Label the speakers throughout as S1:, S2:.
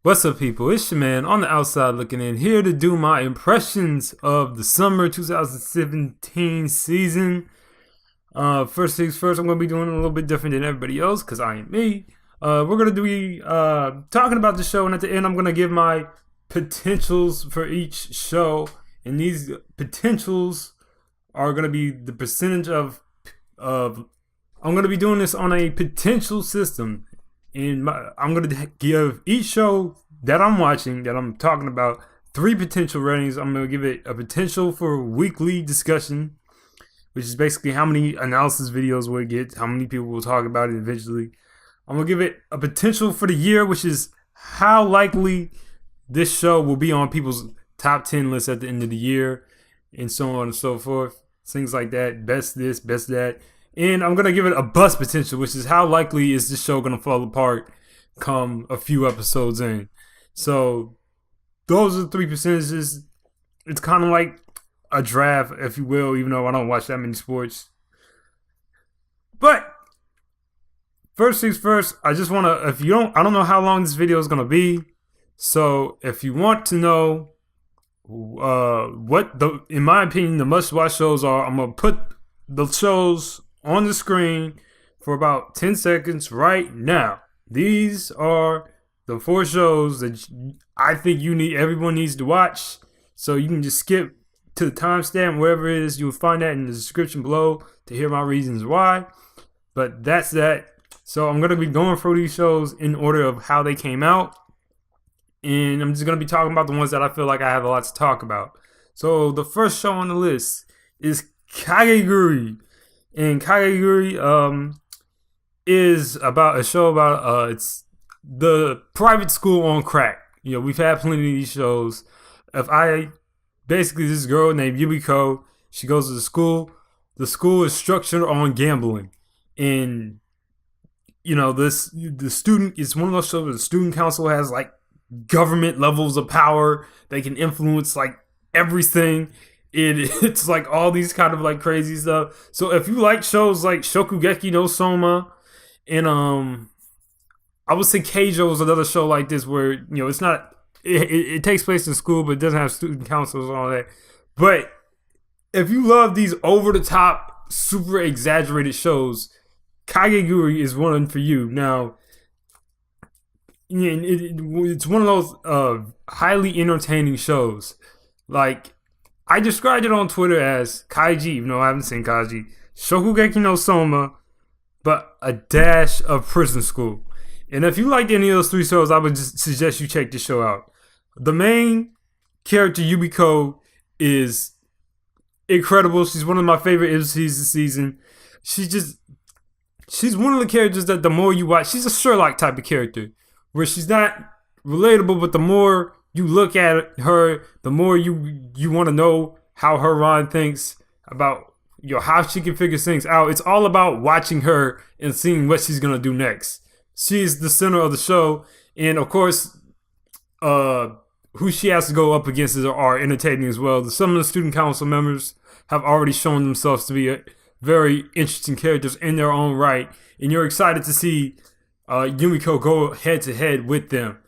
S1: What's up, people? It's your man on the outside looking in, here to do my impressions of the summer 2017 season. First things first, I'm going to be doing a little bit different than everybody else because I am me. We're going to be talking about the show, and at the end, I'm going to give my potentials for each show. And these potentials are going to be the percentage of I'm going to be doing this on a potential system. And I'm going to give each show that I'm watching, that I'm talking about, 3 potential ratings. I'm going to give it a potential for weekly discussion, which is basically how many analysis videos will it get, how many people will talk about it eventually. I'm going to give it a potential for the year, which is how likely this show will be on people's top 10 lists at the end of the year, and so on and so forth. Things like that, best this, best that. And I'm going to give it a bust potential, which is how likely is this show going to fall apart come a few episodes in. So those are the 3 percentages. It's kind of like a draft, if you will, even though I don't watch that many sports. But first things first, I just want to, I don't know how long this video is going to be. So if you want to know in my opinion, the must-watch shows are, I'm going to put the shows on the screen for about 10 seconds right now. These are the 4 shows that I think everyone needs to watch. So you can just skip to the timestamp wherever it is. You'll find that in the description below to hear my reasons why. But that's that. So I'm going to be going through these shows in order of how they came out. And I'm just going to be talking about the ones that I feel like I have a lot to talk about. So the first show on the list is Kagegurui. And Kagegurui is about a show about it's the private school on crack. You know, we've had plenty of these shows. Basically this girl named Youkoso, she goes to the school. The school is structured on gambling. And you know, the student, it's one of those shows where the student council has like government levels of power. They can influence like everything. It's like all these kind of like crazy stuff. So if you like shows like Shokugeki no Soma, and I would say Keijo is another show like this where, you know, it's not, it takes place in school, but it doesn't have student councils and all that. But if you love these over the top, super exaggerated shows, Kagegurui is one for you. Now, it's one of those highly entertaining shows. Like, I described it on Twitter as Kaiji, even though I haven't seen Kaiji, Shokugeki no Soma, but a dash of Prison School. And if you like any of those 3 shows, I would just suggest you check this show out. The main character, Yumiko, is incredible. She's one of my favorite MCs this season. She's one of the characters that the more you watch, she's a Sherlock type of character, where she's not relatable, but the more you look at her, the more you want to know how her mind thinks about, you know, how she can figure things out. It's all about watching her and seeing what she's gonna do next. She's the center of the show, and of course, who she has to go up against are entertaining as well. Some of the student council members have already shown themselves to be very interesting characters in their own right, and you're excited to see Yumiko go head to head with them.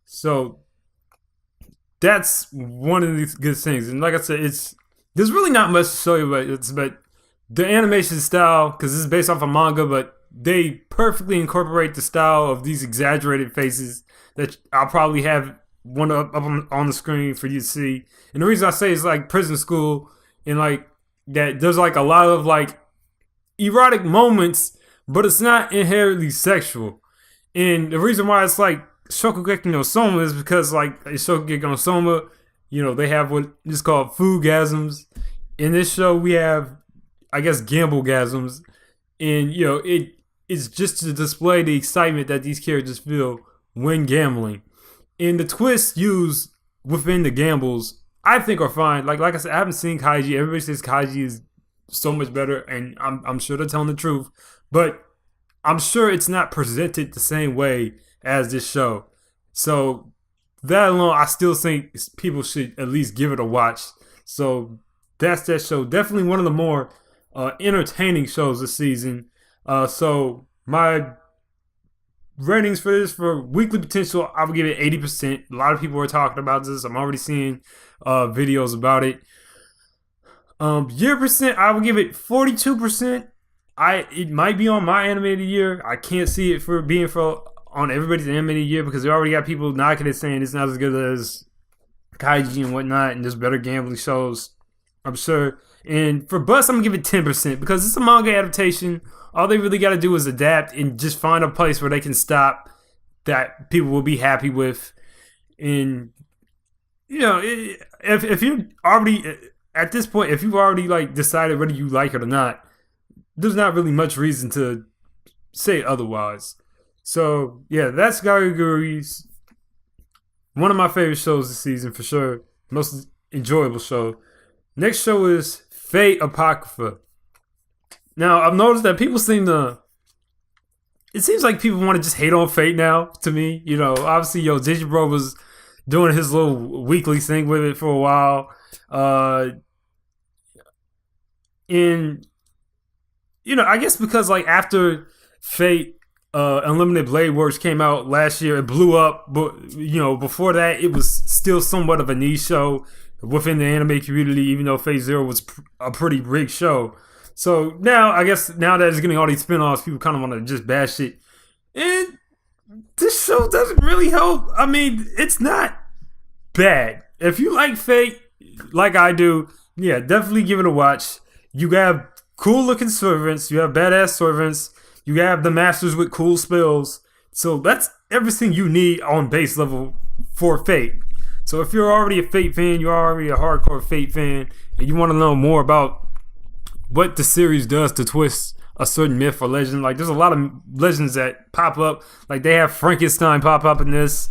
S1: So that's one of these good things. And like I said, there's really not much to show you, but the animation style, because this is based off a manga, but they perfectly incorporate the style of these exaggerated faces that I'll probably have one up on the screen for you to see. And the reason I say it's like Prison School, and like that there's like a lot of like erotic moments, but it's not inherently sexual. And the reason why it's like Shokugeki no Soma is because, like, Shokugeki no Soma, you know, they have what is called foodgasms. In this show, we have, I guess, gamblegasms. And, you know, it's just to display the excitement that these characters feel when gambling. And the twists used within the gambles, I think, are fine. Like I said, I haven't seen Kaiji. Everybody says Kaiji is so much better, and I'm sure they're telling the truth. But I'm sure it's not presented the same way as this show. So that alone, I still think people should at least give it a watch. So that's that show. Definitely one of the more entertaining shows this season. So my ratings for this for weekly potential, I would give it 80%. A lot of people are talking about this. I'm already seeing videos about it. Year percent, I would give it 42%. It might be on my animated year. I can't see it for being on everybody's animated year because they already got people knocking it saying it's not as good as Kaiji and whatnot, and there's better gambling shows, I'm sure. And for Bus, I'm gonna give it 10% because it's a manga adaptation. All they really got to do is adapt and just find a place where they can stop that people will be happy with. And if you already at this point, if you've already like decided whether you like it or not, there's not really much reason to say otherwise. So yeah, that's Kagegurui's one of my favorite shows this season for sure. Most enjoyable show. Next show is Fate Apocrypha. Now I've noticed that people it seems like people want to just hate on Fate now. To me, obviously, Digibro was doing his little weekly thing with it for a while, and I guess because like after Fate Unlimited Blade Works came out last year, it blew up. But before that, it was still somewhat of a niche show within the anime community, even though Fate Zero was a pretty big show. So now, I guess now that it's getting all these spin-offs, people kind of want to just bash it. And this show doesn't really help. I mean, it's not bad. If you like Fate, like I do, yeah, definitely give it a watch. You have cool-looking servants. You have badass servants. You have the masters with cool spells. So that's everything you need on base level for Fate. So if you're already a Fate fan, you're already a hardcore Fate fan, and you want to know more about what the series does to twist a certain myth or legend. Like, there's a lot of legends that pop up. Like, they have Frankenstein pop up in this.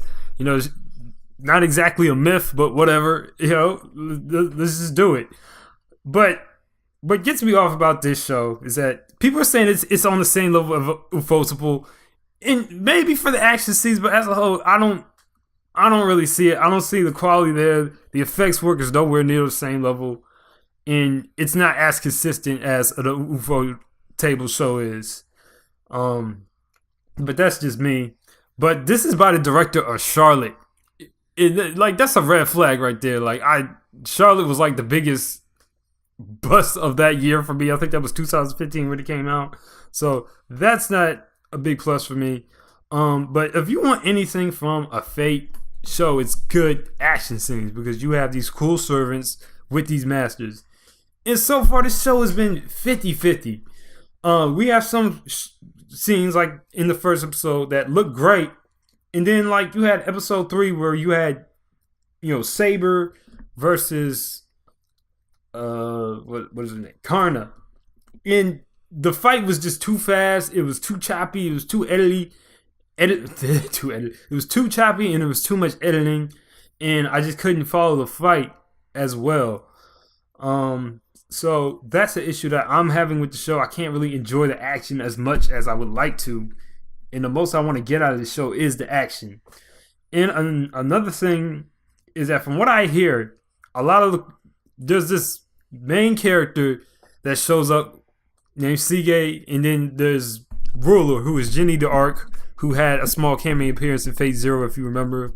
S1: Not exactly a myth, but whatever. Let's just do it. But what gets me off about this show is that people are saying it's on the same level of Ufotable, and maybe for the action scenes, but as a whole, I don't really see it. I don't see the quality there. The effects work is nowhere near the same level. And it's not as consistent as the Ufotable show is. But that's just me. But this is by the director of Charlotte. That's a red flag right there. Charlotte was like the biggest bust of that year for me. I think that was 2015 when it came out. So that's not a big plus for me. But if you want anything from a Fate show, it's good action scenes because you have these cool servants with these masters. And so far, this show has been 50-50. We have some scenes, like in the first episode, that look great. And then, like, you had episode 3 where you had, Saber versus, what is her name? Karna. And the fight was just too fast. It was too choppy. It was too edity. It was too choppy and it was too much editing. And I just couldn't follow the fight as well. So that's the issue that I'm having with the show. I can't really enjoy the action as much as I would like to. And the most I want to get out of the show is the action. And another thing is that from what I hear, there's this main character that shows up named Sige, and then there's Ruler, who is Jenny the Arc, who had a small cameo appearance in Fate Zero, if you remember.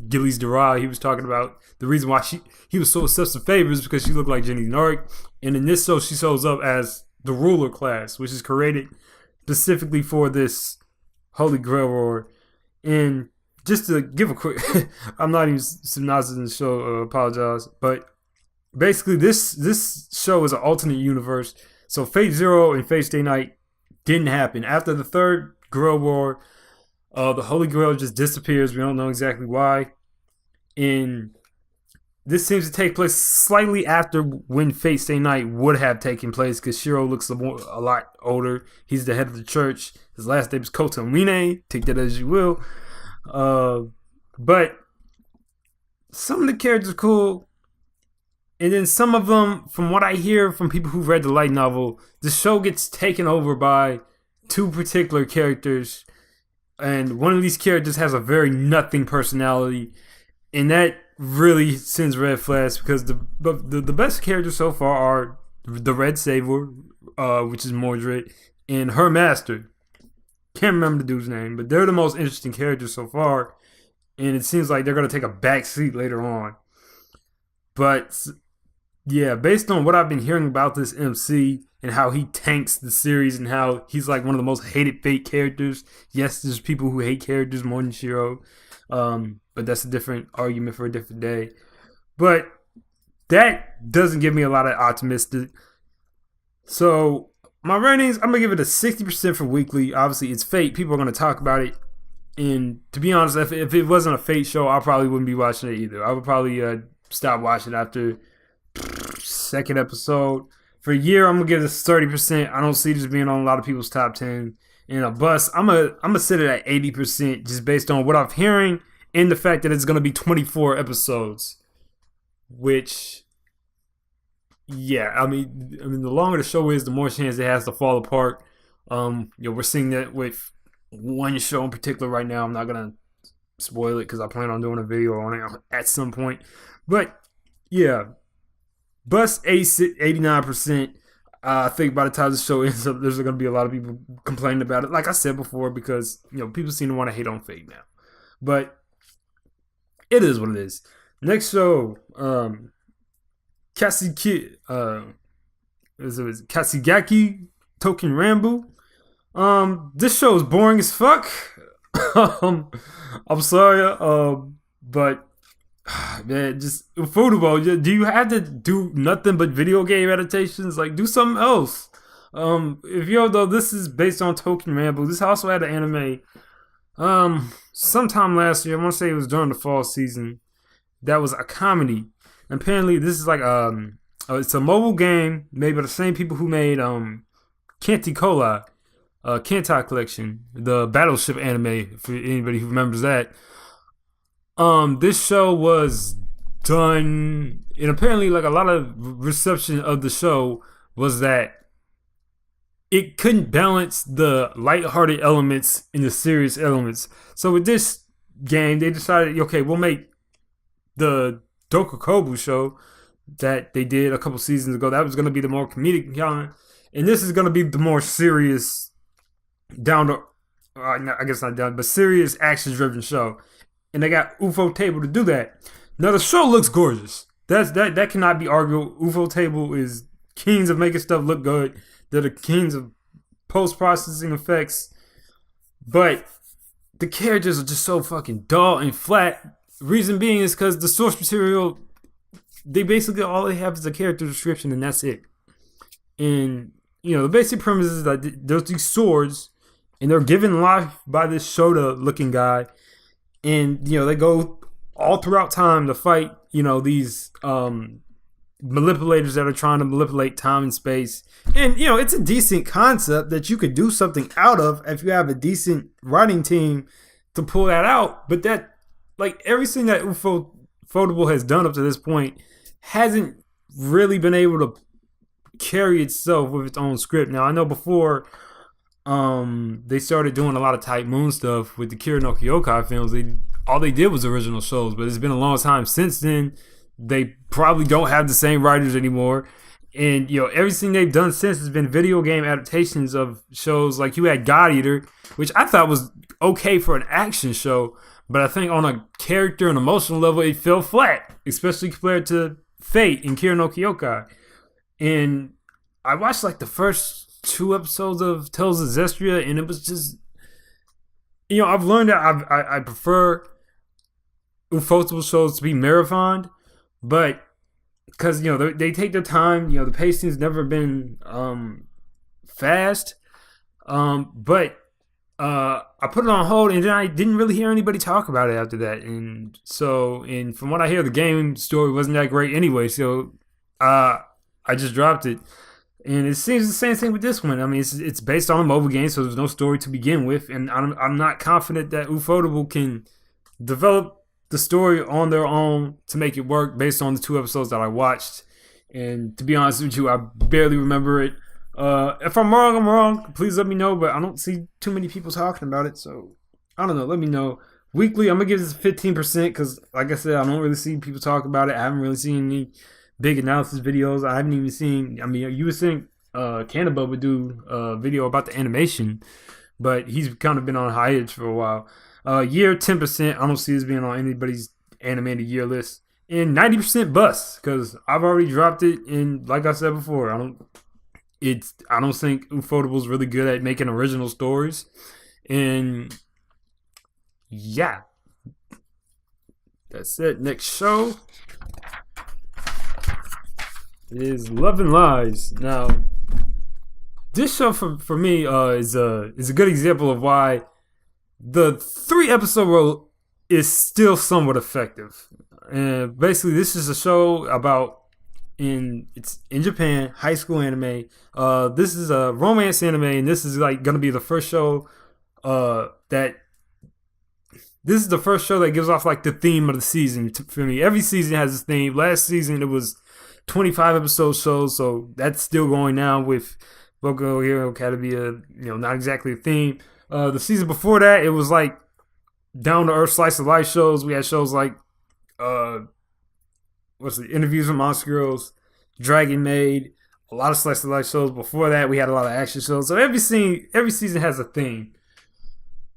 S1: Gillies Dara, he was talking about the reason why he was so obsessed with favors because she looked like Jenny the Arc. And in this show, she shows up as the Ruler class, which is created specifically for this Holy Grail War. And just to give a quick, I'm not even synopsising the show, apologize. But basically, this show is an alternate universe. So Fate Zero and Fate Stay Night didn't happen. After the third Grail War, the Holy Grail just disappears. We don't know exactly why. And this seems to take place slightly after when Fate Stay Night would have taken place, because Shiro looks a lot older. He's the head of the church. His last name is Kotomine. Take that as you will. But some of the characters are cool. And then some of them, from what I hear from people who've read the light novel, the show gets taken over by two particular characters. And one of these characters has a very nothing personality. And that really sends red flags, because the best characters so far are the Red Saber, which is Mordred, and her master. Can't remember the dude's name, but they're the most interesting characters so far, and it seems like they're gonna take a back seat later on. But yeah, based on what I've been hearing about this MC and how he tanks the series and how he's like one of the most hated Fate characters. Yes, there's people who hate characters more than Shiro, but that's a different argument for a different day. But that doesn't give me a lot of optimistic. So my ratings, I'm gonna give it a 60% for weekly. Obviously, it's Fate. People are gonna talk about it. And to be honest, if it wasn't a Fate show, I probably wouldn't be watching it either. I would probably stop watching after second episode. For a year, I'm gonna give this 30%. I don't see this being on a lot of people's top 10. And a bust, I'm gonna sit it at 80% just based on what I'm hearing and the fact that it's gonna be 24 episodes. Which, yeah, I mean, the longer the show is, the more chance it has to fall apart. We're seeing that with one show in particular right now. I'm not gonna spoil it because I plan on doing a video on it at some point. But yeah, bust 89%. I think by the time the show ends up, there's going to be a lot of people complaining about it. Like I said before, because people seem to want to hate on Fate now. But it is what it is. Next show, Katsugeki, Katsugeki, Touken Ranbu. This show is boring as fuck. I'm sorry, but man, just Ufotable. Do you have to do nothing but video game adaptations? Like, do something else. Though this is based on Touken Ranbu. This also had an anime. Sometime last year. I want to say it was during the fall season. That was a comedy. And apparently, this is like it's a mobile game made by the same people who made Kantai Collection, the Battleship anime. For anybody who remembers that. This show was done, and apparently, like a lot of reception of the show was that it couldn't balance the lighthearted elements and the serious elements. So with this game, they decided, okay, we'll make the Dokukobu show that they did a couple seasons ago. That was going to be the more comedic kind, and this is going to be the more serious, I guess not down, but serious action-driven show. And they got Ufotable to do that. Now the show looks gorgeous. That cannot be argued. Ufotable is kings of making stuff look good. They're the kings of post-processing effects. But the characters are just so fucking dull and flat. Reason being is because the source material, they basically all they have is a character description and that's it. And the basic premise is that there's these swords and they're given life by this Shota looking guy. And, they go all throughout time to fight, these manipulators that are trying to manipulate time and space. And, it's a decent concept that you could do something out of if you have a decent writing team to pull that out. But that, like, everything that Ufotable has done up to this point hasn't really been able to carry itself with its own script. Now, I know before they started doing a lot of Type Moon stuff with the Kira no Kyokai films. All they did was original shows, but it's been a long time since then. They probably don't have the same writers anymore, and everything they've done since has been video game adaptations of shows. Like you had God Eater, which I thought was okay for an action show, but I think on a character and emotional level it fell flat, especially compared to Fate and Kira no Kyokai. And I watched like the first 2 episodes of Tales of Zestria, and it was just, I've learned that I prefer Ufotable shows to be marathoned, but because they take their time, the pacing's never been fast, but I put it on hold, and then I didn't really hear anybody talk about it after that, and from what I hear, the game story wasn't that great anyway, so I just dropped it. And it seems the same thing with this one. I mean, it's based on a mobile game, so there's no story to begin with. And I'm not confident that Ufotable can develop the story on their own to make it work based on the 2 episodes that I watched. And to be honest with you, I barely remember it. If I'm wrong, I'm wrong. Please let me know. But I don't see too many people talking about it. So, I don't know. Let me know. Weekly, I'm going to give this 15% because, like I said, I don't really see people talk about it. I haven't really seen any big analysis videos. I haven't even seen, you would think Cannibal would do a video about the animation, but he's kind of been on hiatus for a while. Year 10%. I don't see this being on anybody's animated year list. And 90% bust because I've already dropped it. And like I said before, I don't think Ufotable's really good at making original stories. And yeah, that's it. Next show is Love and Lies. Now, this show for me is a good example of why the 3-episode rule is still somewhat effective. And basically, this is a show about it's in Japan, high school anime. This is a romance anime, and this is like gonna be the first show that gives off like the theme of the season for me. Every season has a theme. Last season it was 25 episode shows, so that's still going now with Boku no Hero Academia. Not exactly a theme. The season before that, it was like down to earth slice of life shows. We had shows like Interviews with Monster Girls, Dragon Maid, a lot of slice of life shows. Before that, we had a lot of action shows. So every season has a theme.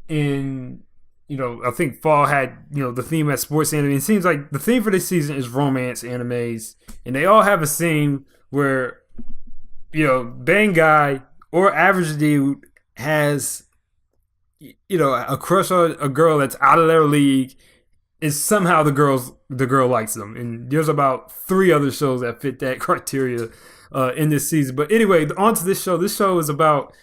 S1: And I think fall had the theme at sports anime. It seems like the theme for this season is romance animes, and they all have a theme where bang guy or average dude has a crush on a girl that's out of their league. Is somehow the girl likes them, and there's about 3 other shows that fit that criteria in this season. But anyway, on to this show. This show is about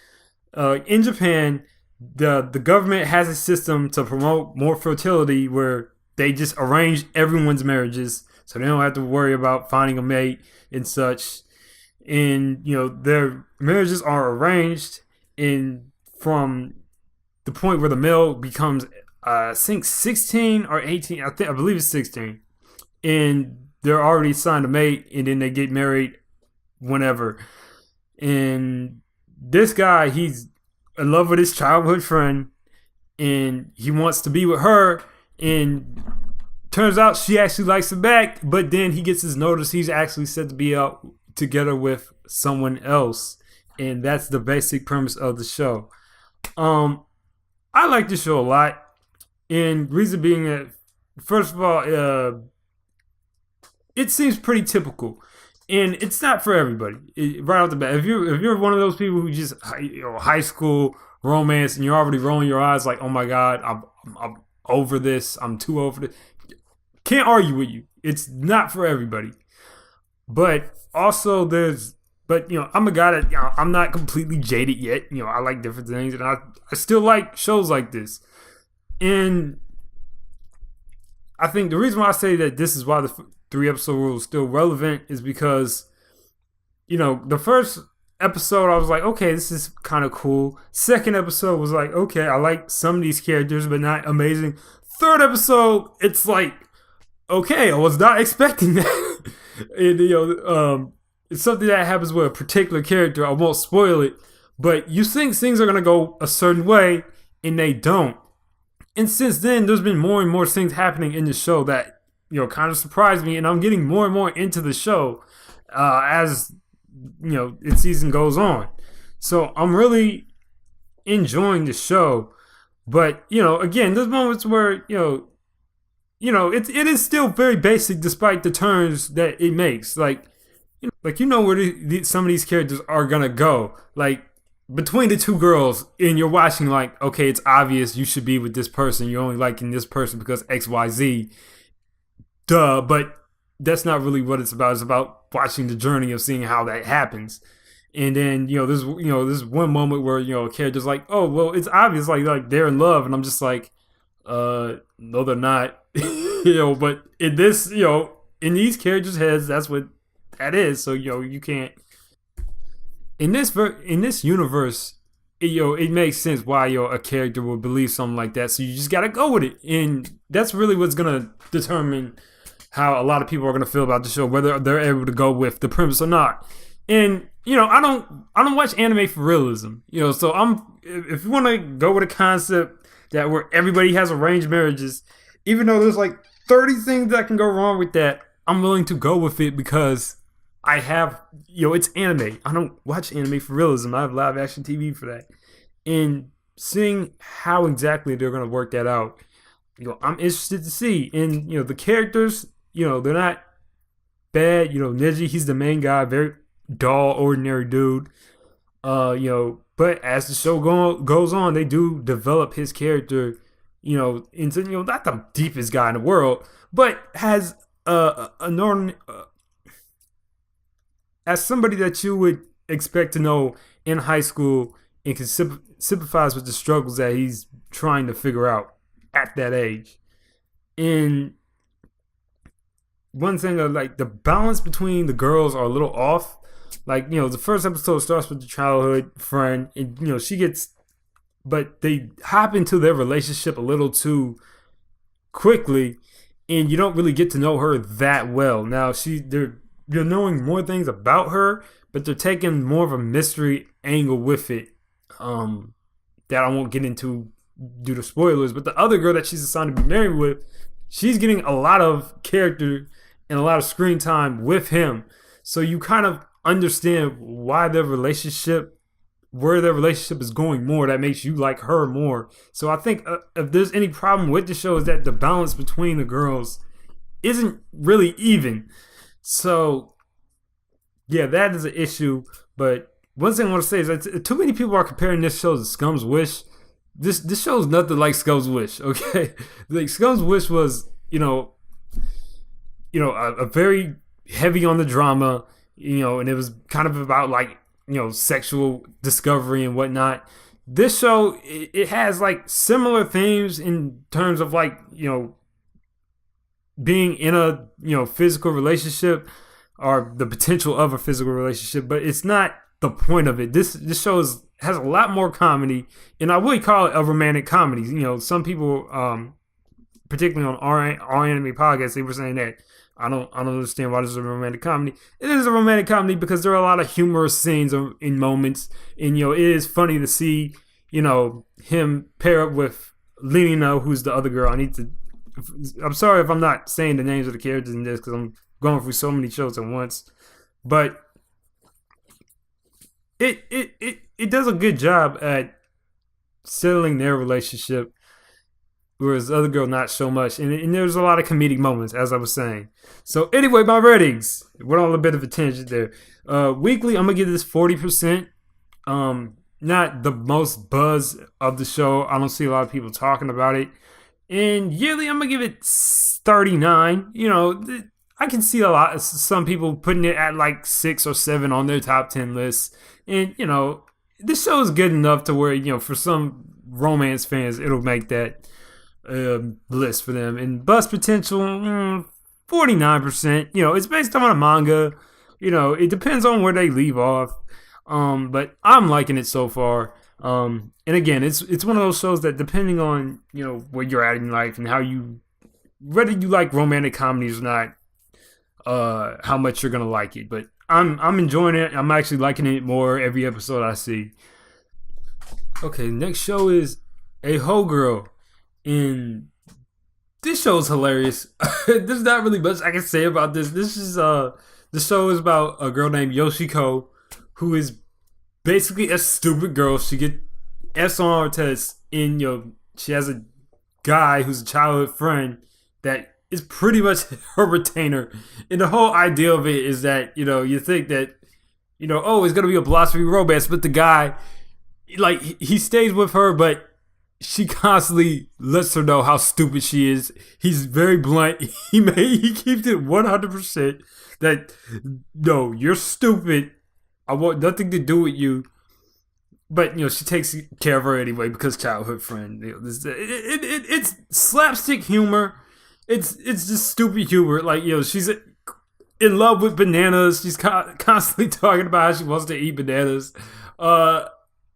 S1: in Japan, the government has a system to promote more fertility where they just arrange everyone's marriages, so they don't have to worry about finding a mate and such. And their marriages are arranged in from the point where the male becomes I think 16 or 18. I believe it's 16, and they're already signed a mate, and then they get married whenever. And this guy, he's in love with his childhood friend, and he wants to be with her. And turns out she actually likes him back, but then he gets his notice he's actually set to be out together with someone else, and that's the basic premise of the show. I like this show a lot. And reason being that, first of all, it seems pretty typical, and it's not for everybody. Right off the bat, if you're one of those people who just high school romance and you're already rolling your eyes like, oh my god, I'm over this, I'm too over this, can't argue with you. It's not for everybody. But also I'm a guy that I'm not completely jaded yet. I like different things, and I still like shows like this. And I think the reason why I say that this is why the 3-episode rule is still relevant is because, the first episode I was like, okay, this is kind of cool. Second episode was like, okay, I like some of these characters, but not amazing. Third episode, it's like, okay, I was not expecting that. And, it's something that happens with a particular character. I won't spoil it, but you think things are going to go a certain way, and they don't. And since then, there's been more and more things happening in the show that, kind of surprised me. And I'm getting more and more into the show as, its season goes on. So I'm really enjoying the show. But, again, there's moments where, it is still very basic despite the turns that it makes. Where some of these characters are going to go. Like, between the 2 girls, and you're watching like, okay, it's obvious you should be with this person. You're only liking this person because XYZ. Duh, but that's not really what it's about. It's about watching the journey of seeing how that happens. And then, there's one moment where, a character's like, oh, well, it's obvious, like they're in love. And I'm just like, no, they're not. But in this, in these characters' heads, that's what that is. So, you can't. In this universe, it makes sense why a character would believe something like that. So you just gotta go with it, and that's really what's gonna determine how a lot of people are gonna feel about the show, whether they're able to go with the premise or not. And I don't watch anime for realism. So if you want to go with a concept that where everybody has arranged marriages, even though there's like 30 things that can go wrong with that, I'm willing to go with it because I have, it's anime. I don't watch anime for realism. I have live action TV for that. And seeing how exactly they're gonna work that out, I'm interested to see. And the characters, they're not bad. Neji, he's the main guy, very dull, ordinary dude. But as the show goes on, they do develop his character, into not the deepest guy in the world, but has as somebody that you would expect to know in high school and can sympathize with the struggles that he's trying to figure out at that age. And one thing, like the balance between the girls are a little off. Like, the first episode starts with the childhood friend, and she gets, but they hop into their relationship a little too quickly, and you don't really get to know her that well. Now you're knowing more things about her, but they're taking more of a mystery angle with it. That I won't get into due to spoilers. But the other girl that she's assigned to be married with, she's getting a lot of character and a lot of screen time with him. So you kind of understand where their relationship is going more. That makes you like her more. So I think if there's any problem with the show, is that the balance between the girls isn't really even. So yeah, that is an issue. But one thing I want to say is that too many people are comparing this show to Scum's Wish. This show is nothing like Scum's Wish. Okay, like Scum's Wish was a very heavy on the drama. And it was kind of about like, sexual discovery and whatnot. This show, it has like similar themes in terms of like, being in a, physical relationship or the potential of a physical relationship, but it's not the point of it. This show has a lot more comedy, and I would call it a romantic comedy. Some people, particularly on our anime podcast, they were saying that I don't understand why this is a romantic comedy. It is a romantic comedy because there are a lot of humorous scenes in moments, and it is funny to see him pair up with Lina, who's the other girl. I'm sorry if I'm not saying the names of the characters in this because I'm going through so many shows at once, but it does a good job at settling their relationship. Whereas the other girl, not so much. And there's a lot of comedic moments, as I was saying. So anyway, my ratings. Went on a bit of a tangent there. Weekly, I'm going to give this 40%. Not the most buzz of the show. I don't see a lot of people talking about it. And yearly, I'm going to give it 39. I can see some people putting it at like 6 or 7 on their top 10 lists. And, this show is good enough to where, for some romance fans, it'll make that list for them. And buzz potential, 49%. It's based on a manga. It depends on where they leave off. But I'm liking it so far. And again, it's one of those shows that depending on where you're at in life and whether you like romantic comedies or not, how much you're gonna like it. But I'm enjoying it. I'm actually liking it more every episode I see. Okay, next show is Aho Girl. And this show is hilarious. There's not really much I can say about this. This show is about a girl named Yoshiko, who is basically a stupid girl. She gets S on her test, and she has a guy who's a childhood friend that is pretty much her retainer. And the whole idea of it is that you think that oh, it's gonna be a blossoming romance, but the guy, like, he stays with her, but she constantly lets her know how stupid she is. He's very blunt. He keeps it 100% that, no, you're stupid. I want nothing to do with you. But, she takes care of her anyway because childhood friend. It's slapstick humor. It's just stupid humor. Like, she's in love with bananas. She's constantly talking about how she wants to eat bananas.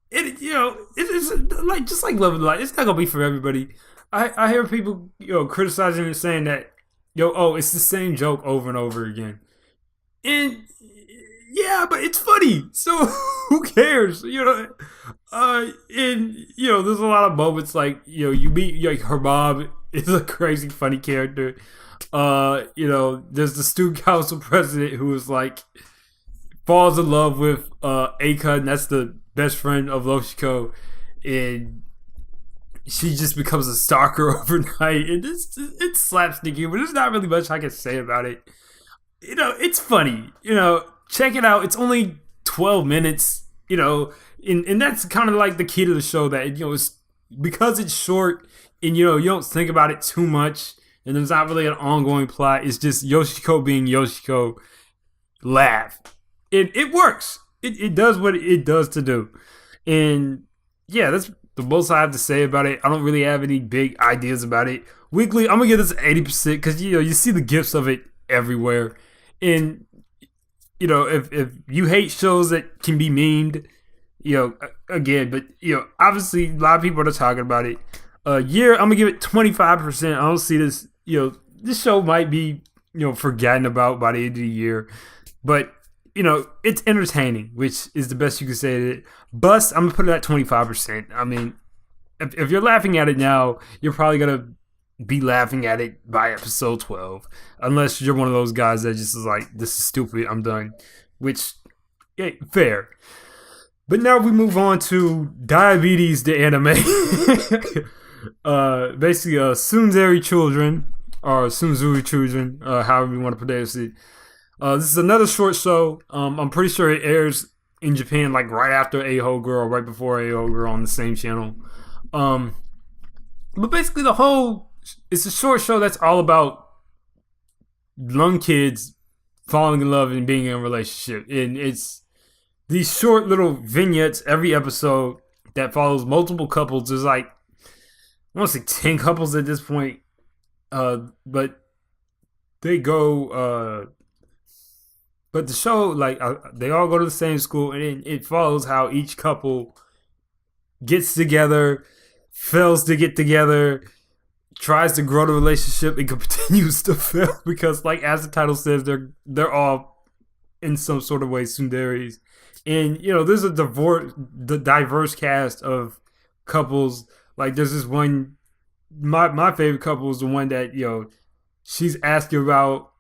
S1: It's like just like Love and Light. It's not gonna be for everybody. I hear people criticizing and saying that it's the same joke over and over again, and yeah, but it's funny. So who cares? And there's a lot of moments like you meet like her mom is a crazy funny character. There's the student council president who is like falls in love with Aka, and that's the best friend of Yoshiko, and she just becomes a stalker overnight. And it's slapsticky, but there's not really much I can say about it. It's funny. Check it out. It's only 12 minutes. And that's kind of like the key to the show, that it's because it's short and you don't think about it too much, and there's not really an ongoing plot. It's just Yoshiko being Yoshiko. Laugh. It works. It does what it does to do. And yeah, that's the most I have to say about it. I don't really have any big ideas about it. Weekly, I'm gonna give this 80% because you see the gifts of it everywhere. And if you hate shows that can be memed, again, but obviously a lot of people are talking about it. Year, I'm gonna give it 25%. I don't see this. This show might be forgotten about by the end of the year, but it's entertaining, which is the best you can say to it. Bust, I'm gonna put it at 25%. I mean, if you're laughing at it now, you're probably gonna be laughing at it by episode 12, unless you're one of those guys that just is like, this is stupid, I'm done. Which, yeah, fair. But now we move on to Diabetes, the anime. Basically, Tsurezure Children, or Tsurezure Children, however you want to pronounce it. This is another short show. I'm pretty sure it airs in Japan like right after Aho Girl, right before Aho Girl on the same channel. But basically it's a short show that's all about young kids falling in love and being in a relationship. And it's these short little vignettes every episode that follows multiple couples. There's like, I want to say 10 couples at this point. But they go, but the show, like, they all go to the same school, and it follows how each couple gets together, fails to get together, tries to grow the relationship, and continues to fail because, like, as the title says, they're all in some sort of way tsunderes. And there's a diverse cast of couples. Like, there's this one. My favorite couple is the one that she's asking about.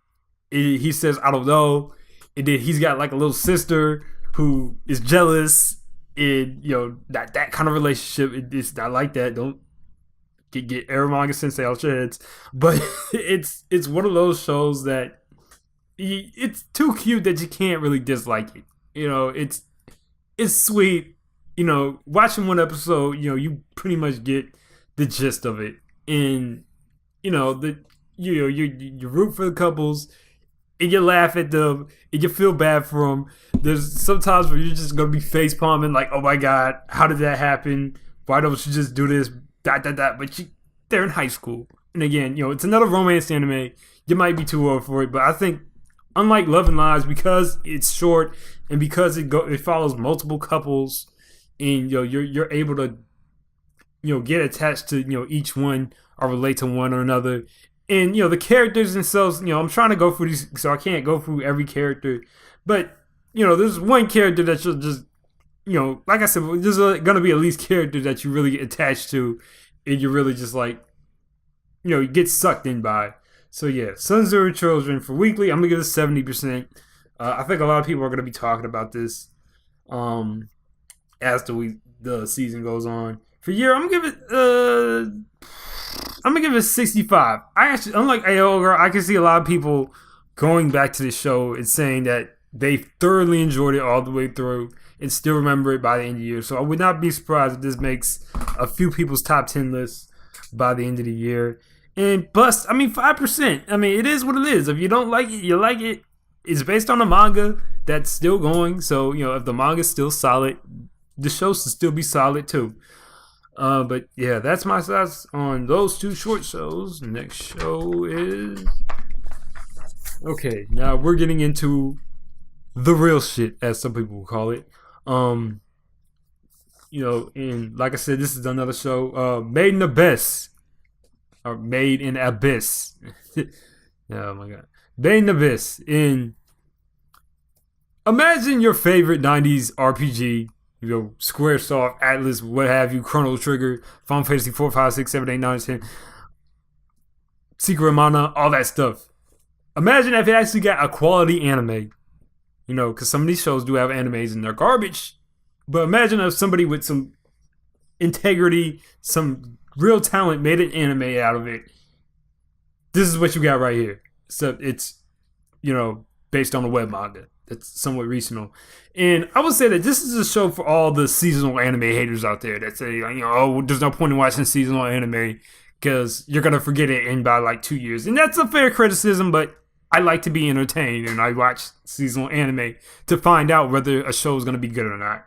S1: He says, I don't know. And then he's got like a little sister who is jealous, and that kind of relationship. It's not like that. Don't get Aramanga Sensei out your heads. But it's one of those shows that it's too cute that you can't really dislike it. It's sweet. Watching one episode, you pretty much get the gist of it, and you root for the couples. And you laugh at them, and you feel bad for them. There's sometimes where you're just gonna be face palming, like, "Oh my god, how did that happen? Why don't you just do this?" But they're in high school, and again, it's another romance anime. You might be too old for it, but I think, unlike Love and Lies, because it's short and because it follows multiple couples, and you're able to get attached to each one or relate to one or another. And, the characters themselves, I'm trying to go through these, so I can't go through every character. But, there's one character that you'll just, like I said, there's going to be at least characters that you really get attached to, and you really just like, you get sucked in by. So, yeah, Tsurezure Children for weekly, I'm going to give this 70%. I think a lot of people are going to be talking about this as the season goes on. For year, I'm going to give it 65. I actually, unlike Aho Girl, I can see a lot of people going back to the show and saying that they thoroughly enjoyed it all the way through and still remember it by the end of the year. So I would not be surprised if this makes a few people's top 10 lists by the end of the year. And bust, 5%. It is what it is. If you don't like it, you like it. It's based on a manga that's still going. So, if the manga's still solid, the show should still be solid too. But yeah, that's my thoughts on those two short shows. Next show is... Okay, now we're getting into the real shit, as some people will call it. And like I said, this is another show, Made in Abyss. Or Made in Abyss. Oh my god. Made in Abyss. Imagine your favorite 90s RPG. Squaresoft, Atlas, what have you, Chrono Trigger, Final Fantasy 4, 5, 6, 7, 8, 9, 10, Secret of Mana, all that stuff. Imagine if it actually got a quality anime. Because some of these shows do have animes and they're garbage. But imagine if somebody with some integrity, some real talent made an anime out of it. This is what you got right here. So it's, based on a web manga that's somewhat regional. And I would say that this is a show for all the seasonal anime haters out there that say, there's no point in watching seasonal anime because you're going to forget it in by like 2 years. And that's a fair criticism, but I like to be entertained, and I watch seasonal anime to find out whether a show is going to be good or not.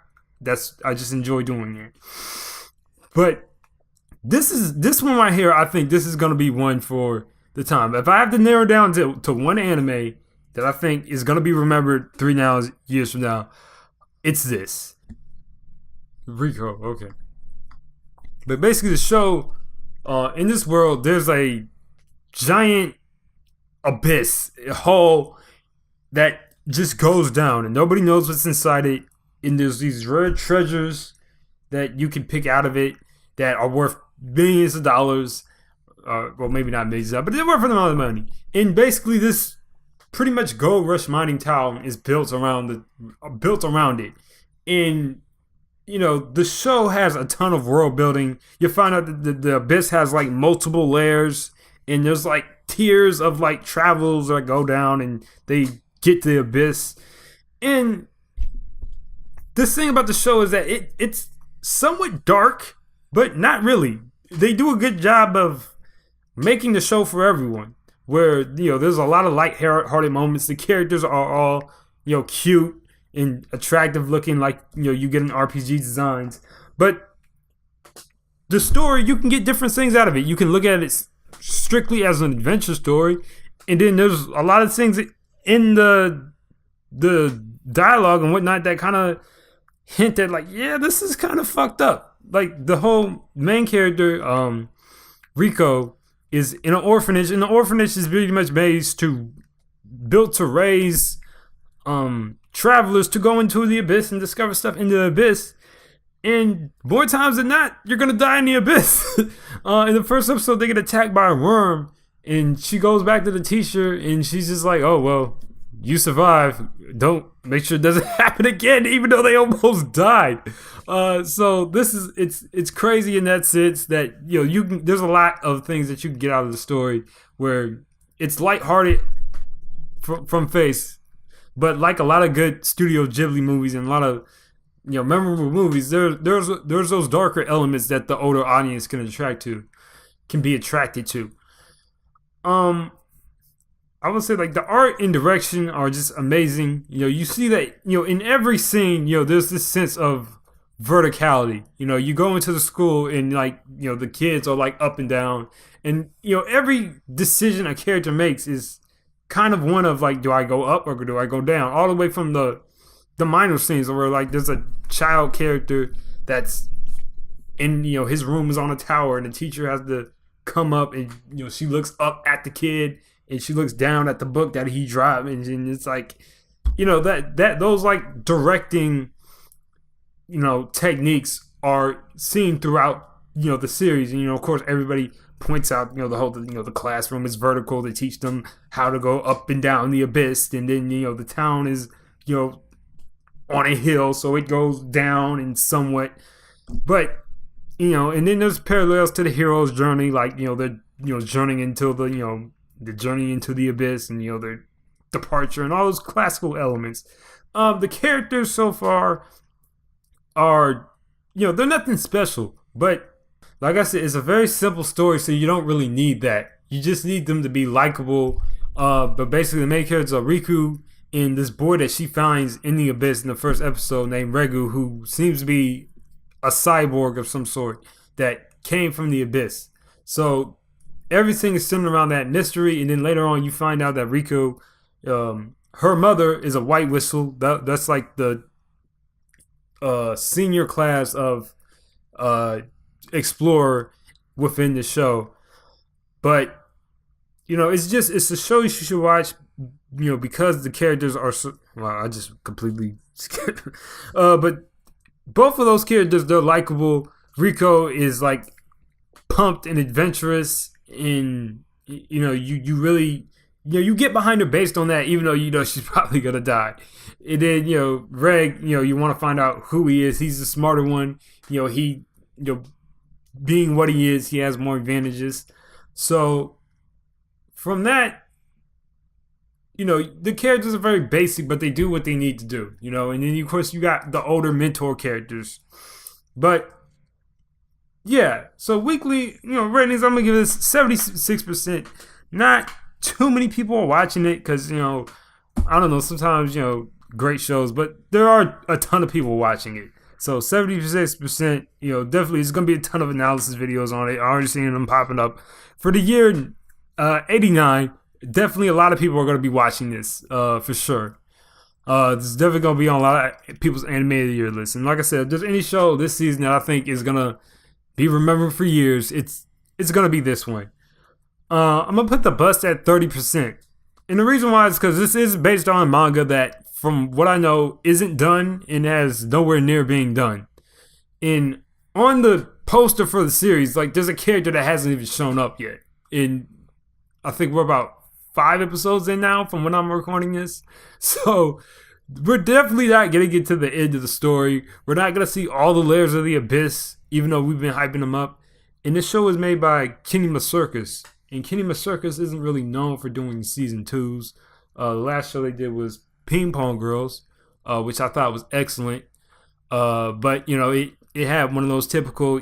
S1: I just enjoy doing it. But this one right here, I think this is going to be one for the time. If I have to narrow down to one anime that I think is going to be remembered 3 years from now, it's this. Rico, okay. But basically the show, in this world, there's a giant abyss, a hole that just goes down and nobody knows what's inside it. And there's these rare treasures that you can pick out of it that are worth millions of dollars. Well, maybe not millions of dollars, but they're worth an amount of money. And basically this pretty much gold rush mining town is built around it. And the show has a ton of world building. You find out that the abyss has like multiple layers, and there's like tiers of like travels that go down and they get to the abyss. And this thing about the show is that it's somewhat dark, but not really. They do a good job of making the show for everyone, where there's a lot of light-hearted moments. The characters are all cute and attractive looking, like you get in RPG designs. But the story, you can get different things out of it. You can look at it strictly as an adventure story, and then there's a lot of things in the dialogue and whatnot that kind of hint at like, yeah, this is kind of fucked up. Like the whole main character, Rico, is in an orphanage, and the orphanage is pretty much built to raise travelers to go into the abyss and discover stuff in the abyss. And more times than not, you're gonna die in the abyss. In the first episode, they get attacked by a worm, and she goes back to the teacher, and she's just like, "Oh well, you survived. Don't make sure it doesn't happen again," even though they almost died. So this is it's crazy in that sense that there's a lot of things that you can get out of the story where it's lighthearted from face, but like a lot of good Studio Ghibli movies and a lot of memorable movies, there's those darker elements that the older audience can be attracted to. I would say like the art and direction are just amazing. You see that in every scene, there's this sense of verticality. You go into the school and like the kids are like up and down, and every decision a character makes is kind of one of like, do I go up or do I go down? All the way from the minor scenes where like there's a child character that's in his room is on a tower, and the teacher has to come up, and she looks up at the kid and she looks down at the book that he dropped, and it's like that those like directing techniques are seen throughout the series. And of course everybody points out the whole the classroom is vertical to teach them how to go up and down the abyss, and then the town is on a hill, so it goes down and somewhat, but and then there's parallels to the hero's journey, like they're journeying into the journey into the abyss, and their departure and all those classical elements. The characters so far are they're nothing special, but like I said, it's a very simple story, so you don't really need that. You just need them to be likable. But basically the main characters are Riku and this boy that she finds in the abyss in the first episode named Regu, who seems to be a cyborg of some sort that came from the abyss. So everything is centered around that mystery, and then later on you find out that Riku, her mother is a white whistle. That's like the senior class of explorer within the show. But it's a show you should watch, because the characters are so, well, I just completely skipped. But both of those characters, they're likable. Rico is like pumped and adventurous, and you really you get behind her based on that, even though she's probably gonna die. And then Reg, you want to find out who he is. He's the smarter one. He being what he is, he has more advantages. So from that, the characters are very basic, but they do what they need to do, and then of course you got the older mentor characters. But yeah, so weekly, ratings, I'm gonna give this 76%. Not too many people are watching it because, I don't know, sometimes, great shows, but there are a ton of people watching it. So 76%, definitely there's gonna be a ton of analysis videos on it. I already seen them popping up. For the year 89, definitely a lot of people are gonna be watching this, for sure. This is definitely gonna be on a lot of people's animated year list. And like I said, if there's any show this season that I think is gonna be remembered for years, it's gonna be this one. I'm gonna put the bust at 30%. And the reason why is because this is based on a manga that, from what I know, isn't done and has nowhere near being done. And on the poster for the series, like, there's a character that hasn't even shown up yet. And I think we're about 5 episodes in now from when I'm recording this. So we're definitely not gonna get to the end of the story. We're not gonna see all the layers of the abyss, even though we've been hyping them up. And this show is made by Kinema Circus. And Kinema Circus isn't really known for doing season 2s. The last show they did was Ping Pong Girls, which I thought was excellent. But, it had one of those typical,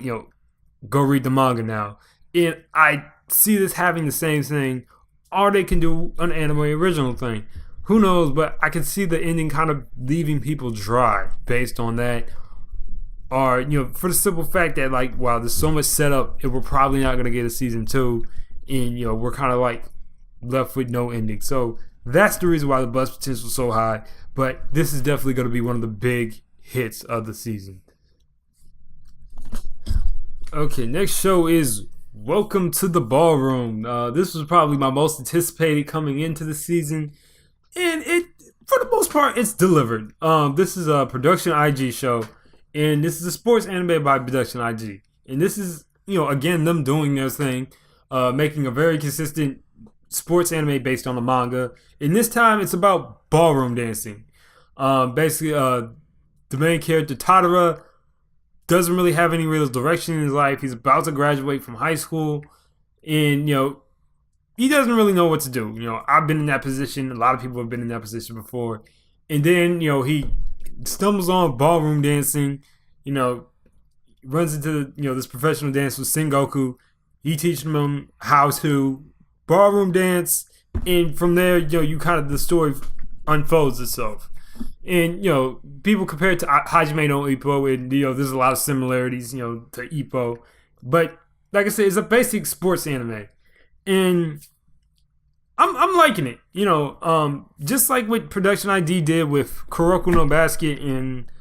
S1: go read the manga now. And I see this having the same thing, or they can do an anime original thing. Who knows, but I can see the ending kind of leaving people dry based on that. Or, for the simple fact that, like, wow, there's so much setup, and we're probably not going to get a season 2. And, we're kind of like left with no ending. So that's the reason why the buzz potential is so high. But this is definitely going to be one of the big hits of the season. Okay, next show is Welcome to the Ballroom. This was probably my most anticipated coming into the season. And it, for the most part, it's delivered. This is a Production IG show. And this is a sports anime by Production IG. And this is, again, them doing their thing. Making a very consistent sports anime based on the manga. And this time it's about ballroom dancing. Basically, the main character, Tadara, doesn't really have any real direction in his life. He's about to graduate from high school. And, he doesn't really know what to do. I've been in that position. A lot of people have been in that position before. And then, he stumbles on ballroom dancing. Runs into, this professional dancer, Sengoku. He teaches them how to ballroom dance, and from there, you kind of, the story unfolds itself. And, people compare it to Hajimete no Ippo, and, there's a lot of similarities, to Ippo. But, like I said, it's a basic sports anime. And I'm liking it, just like what Production ID did with Kuroko no Basket and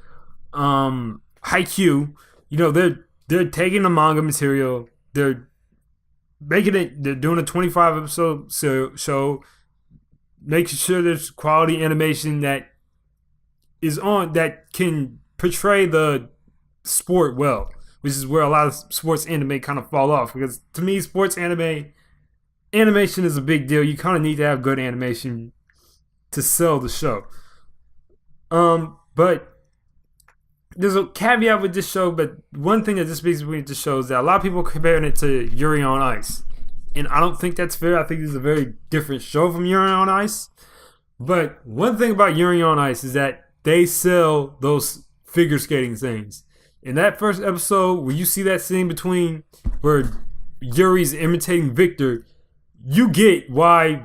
S1: Haikyuu. They're taking the manga material, they're doing a 25 episode show, making sure there's quality animation that can portray the sport well, which is where a lot of sports anime kind of fall off. Because to me, sports animation is a big deal. You kind of need to have good animation to sell the show. But there's a caveat with this show, but one thing that this speaks with this show is that a lot of people are comparing it to Yuri on Ice. And I don't think that's fair. I think this is a very different show from Yuri on Ice. But one thing about Yuri on Ice is that they sell those figure skating things. In that first episode, where you see that scene between where Yuri's imitating Victor, you get why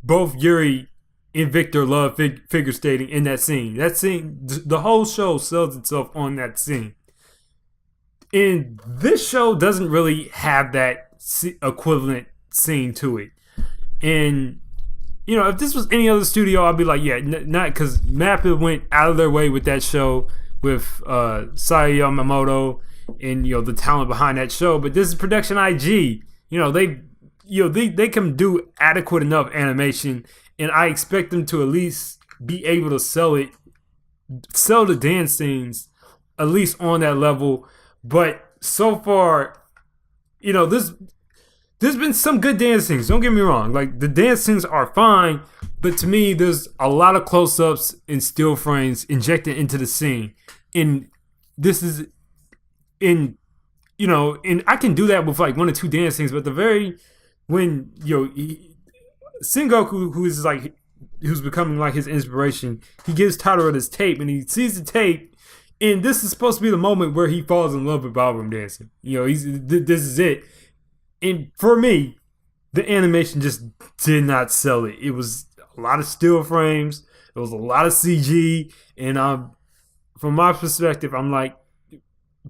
S1: both Yuri and Victor love figure skating in that scene. That scene, the whole show sells itself on that scene. And this show doesn't really have that equivalent scene to it. And, if this was any other studio, I'd be like, yeah, not, because Mappa went out of their way with that show with Saya Yamamoto and, the talent behind that show. But this is Production IG. They can do adequate enough animation. And I expect them to at least be able to sell the dance scenes, at least on that level. But so far, there's been some good dance scenes. Don't get me wrong. Like, the dance scenes are fine, but to me, there's a lot of close-ups and still frames injected into the scene. And this is in and I can do that with like one or two dance things, but when Sengoku, who's becoming like his inspiration, he gives Tadara this tape, and he sees the tape, and this is supposed to be the moment where he falls in love with ballroom dancing. This is it. And for me, the animation just did not sell it. It was a lot of still frames. It was a lot of CG, and from my perspective, I'm like,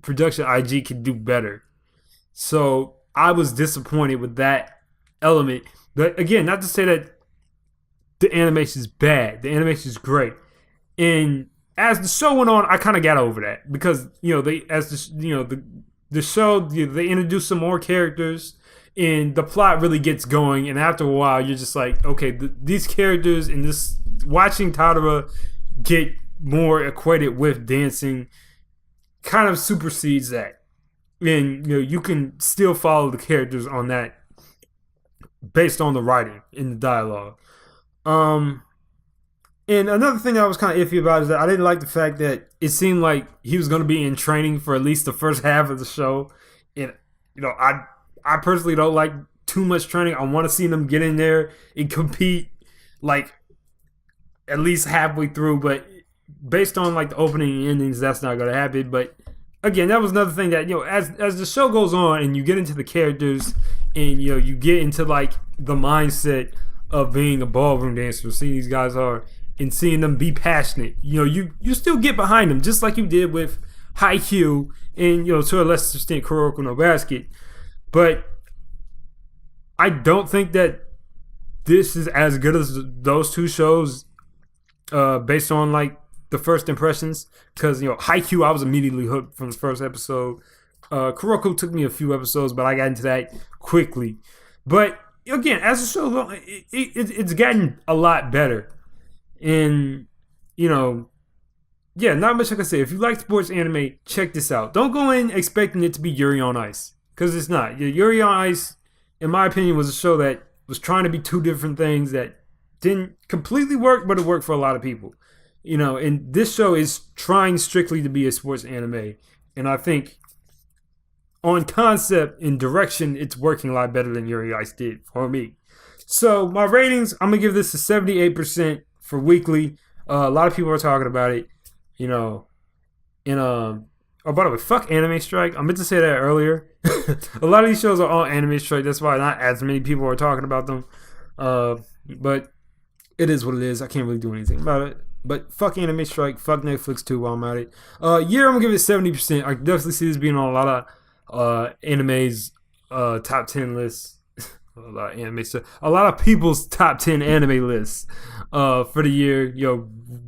S1: production IG can do better. So I was disappointed with that element. But again, not to say that the animation is bad. The animation is great. And as the show went on, I kind of got over that because the show they introduced some more characters and the plot really gets going. And after a while, you're just like, okay, these characters and this watching Tadara get more equated with dancing kind of supersedes that. And you can still follow the characters on that based on the writing and the dialogue. And another thing I was kind of iffy about is that I didn't like the fact that it seemed like he was going to be in training for at least the first half of the show. And I personally don't like too much training. I want to see them get in there and compete like at least halfway through, but based on like the opening and endings, that's not going to happen. But again, that was another thing that as the show goes on and you get into the characters and you get into like the mindset of being a ballroom dancer, seeing these guys are and seeing them be passionate, you still get behind them just like you did with Haikyuu and to a lesser extent Kuroko no Basket. But I don't think that this is as good as those two shows based on like the first impressions, because Haikyuu I was immediately hooked from the first episode. Kuroko took me a few episodes, but I got into that quickly. But again, as the show goes, it's gotten a lot better. And not much I can say. If you like sports anime, check this out. Don't go in expecting it to be Yuri on Ice, because it's not. Yuri on Ice, in my opinion, was a show that was trying to be two different things that didn't completely work, but it worked for a lot of people. And this show is trying strictly to be a sports anime. And I think on concept and direction, it's working a lot better than Yuri Ice did for me. So my ratings, I'm going to give this a 78% for weekly. A lot of people are talking about it, oh, by the way, fuck Anime Strike. I meant to say that earlier. A lot of these shows are on Anime Strike. That's why not as many people are talking about them. But it is what it is. I can't really do anything about it. But fuck Anime Strike. Fuck Netflix too while I'm at it. Year, I'm going to give it 70%. I definitely see this being on a lot of anime's top 10 lists. A lot of anime stuff. A lot of people's top 10 anime lists for the year,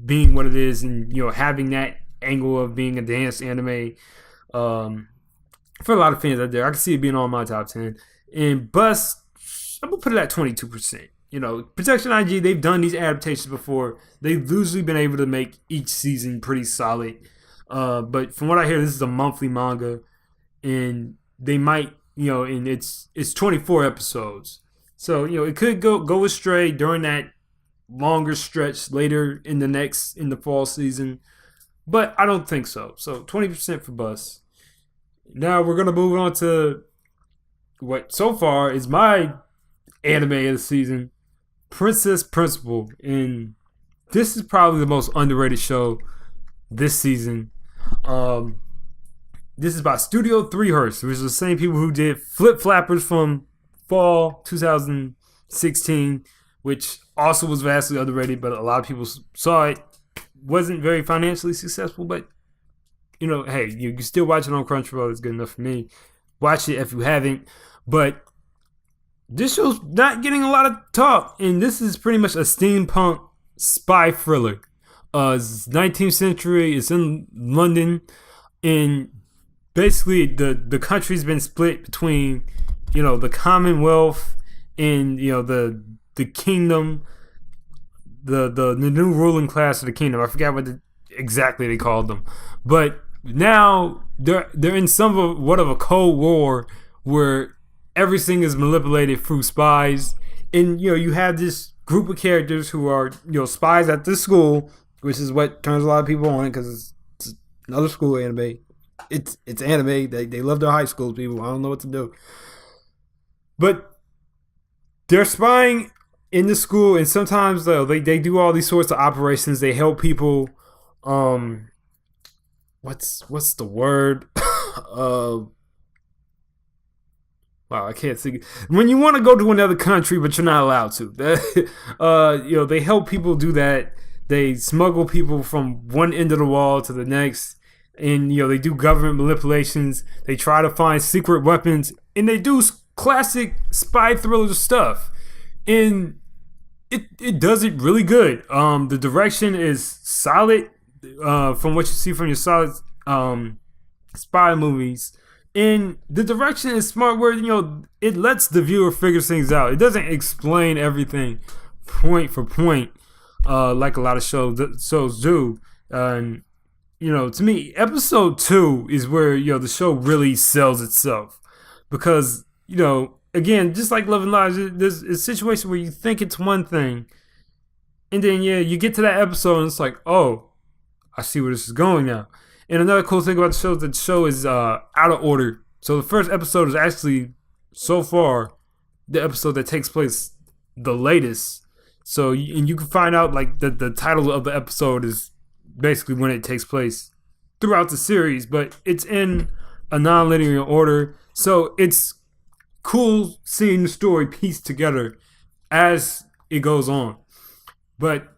S1: being what it is and, having that angle of being a dance anime for a lot of fans out there. I can see it being on my top 10. And Bus, I'm going to put it at 22%. Production IG, they've done these adaptations before. They've usually been able to make each season pretty solid. But from what I hear, this is a monthly manga. And they might, and it's 24 episodes. So, it could go astray during that longer stretch later in the fall season. But I don't think so. So 20% for Bus. Now we're going to move on to what so far is my anime of the season, Princess Principal. And this is probably the most underrated show this season. This is by Studio 3-Hertz, which is the same people who did Flip Flappers from fall 2016, which also was vastly underrated, but a lot of people saw it. Wasn't very financially successful, but hey, you can still watch it on Crunchyroll. It's good enough for me. Watch it if you haven't. But this show's not getting a lot of talk, and this is pretty much a steampunk spy thriller. It's 19th century. It's in London, and basically the country's been split between the Commonwealth and the kingdom, the new ruling class of the kingdom. I forgot what exactly they called them, but now they're in somewhat of a cold war where everything is manipulated through spies, and you have this group of characters who are spies at this school, which is what turns a lot of people on it because it's another school anime. it's anime. They love their high school people. I don't know what to do. But they're spying in the school, and sometimes they do all these sorts of operations. They help people. What's the word? Wow, I can't think. When you want to go to another country, but you're not allowed to. They help people do that. They smuggle people from one end of the wall to the next, and they do government manipulations. They try to find secret weapons, and they do classic spy thriller stuff. And it does it really good. The direction is solid from what you see from your solid spy movies. And the direction is smart where, it lets the viewer figure things out. It doesn't explain everything point for point like a lot of shows do. And, to me, episode 2 is where, the show really sells itself. Because, again, just like Love and Lies, there's a situation where you think it's one thing. And then, you get to that episode and it's like, oh, I see where this is going now. And another cool thing about the show is that the show is out of order. So the first episode is actually, so far, the episode that takes place the latest. So, and you can find out, like, the title of the episode is basically when it takes place throughout the series. But it's in a non-linear order. So it's cool seeing the story pieced together as it goes on. But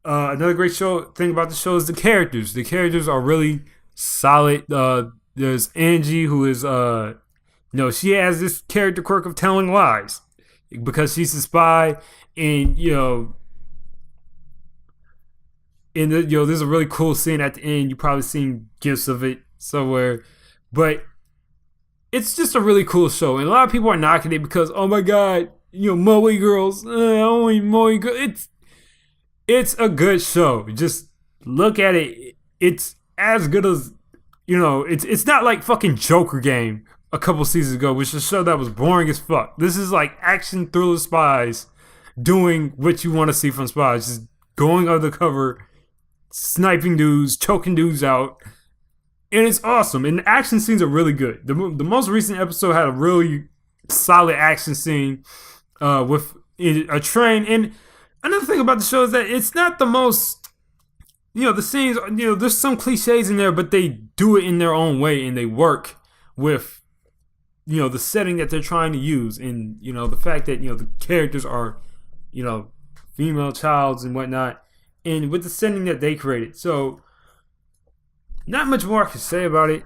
S1: another great thing about the show is the characters. The characters are really solid. There's Angie, who is, she has this character quirk of telling lies because she's a spy, and there's a really cool scene at the end. You probably seen gifs of it somewhere, but it's just a really cool show, and a lot of people are knocking it because, oh my god, moe girls, only moe girls. It's a good show. Just look at it. It's as good as, it's not like fucking Joker Game a couple seasons ago, which is a show that was boring as fuck. This is like action thriller spies doing what you want to see from spies. Just going undercover, sniping dudes, choking dudes out. And it's awesome. And the action scenes are really good. The most recent episode had a really solid action scene with a train. And another thing about the show is that it's not the most, the scenes, there's some cliches in there, but they do it in their own way and they work with, the setting that they're trying to use. And, the fact that, the characters are, female childs and whatnot, and with the setting that they created. So, not much more I can say about it.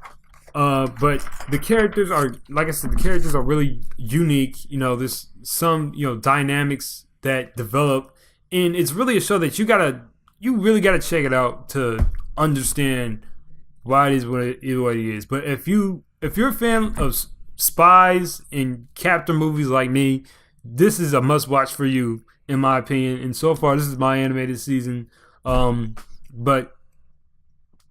S1: But the characters are, like I said, the characters are really unique. There's some, dynamics that develop. And it's really a show that you really gotta check it out to understand why it is what it is. But if you're a fan of spies and captain movies like me, this is a must watch for you, in my opinion. And so far, this is my animated season. But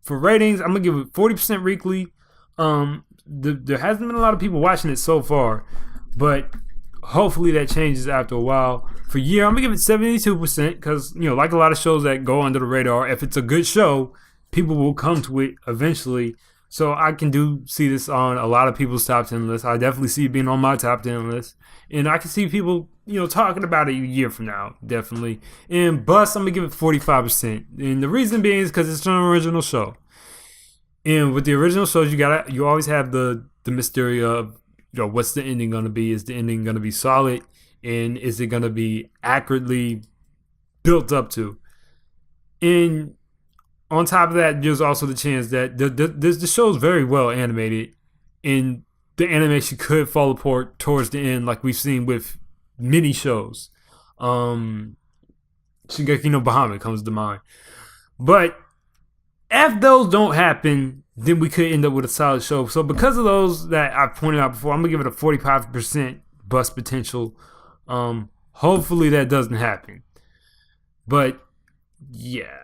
S1: for ratings, I'm gonna give it 40% weekly. There hasn't been a lot of people watching it so far, but hopefully that changes after a while. For year, I'm gonna give it 72% because, like a lot of shows that go under the radar, if it's a good show, people will come to it eventually. So I can see this on a lot of people's top 10 lists. I definitely see it being on my top 10 list. And I can see people, talking about it a year from now, definitely. And Bust, I'm gonna give it 45%. And the reason being is because it's an original show. And with the original shows, you always have the mystery of, what's the ending gonna be? Is the ending gonna be solid? And is it gonna be accurately built up to? And on top of that, there's also the chance that the show is very well animated, and the animation could fall apart towards the end, like we've seen with many shows. Shingeki no Bahamut comes to mind. But if those don't happen, then we could end up with a solid show. So because of those that I pointed out before, I'm gonna give it a 45% bust potential. Hopefully that doesn't happen. But yeah.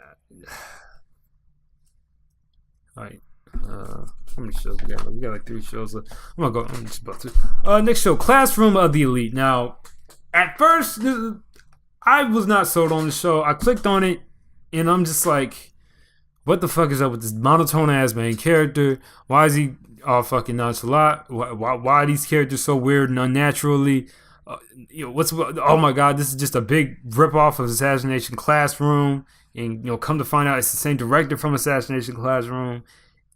S1: Alright. How many shows we got? We got like 3 shows left. I'm just about to. Next show, Classroom of the Elite. Now, at first, I was not sold on the show. I clicked on it, and I'm just like, what the fuck is up with this monotone ass main character? Why is he all fucking nonchalant? Why are these characters so weird and unnaturally? Oh my god, this is just a big rip off of Assassination Classroom, and come to find out it's the same director from Assassination Classroom,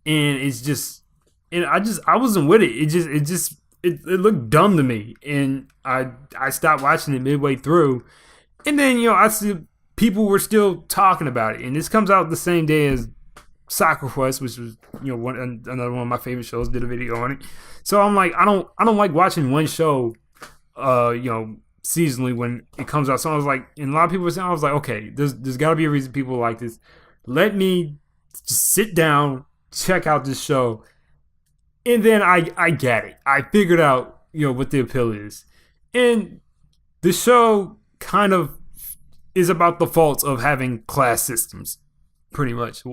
S1: and it's just, and I wasn't with it. It looked dumb to me, and I stopped watching it midway through, and then I see people were still talking about it, and this comes out the same day as Soccer Quest, which was another one of my favorite shows. Did a video on it, so I'm like, I don't like watching one show seasonally when it comes out. So I was like, and a lot of people were saying, I was like, okay, there's got to be a reason people like this. Let me just sit down, check out this show, and then I get it. I figured out what the appeal is, and the show kind of is about the faults of having class systems, pretty much.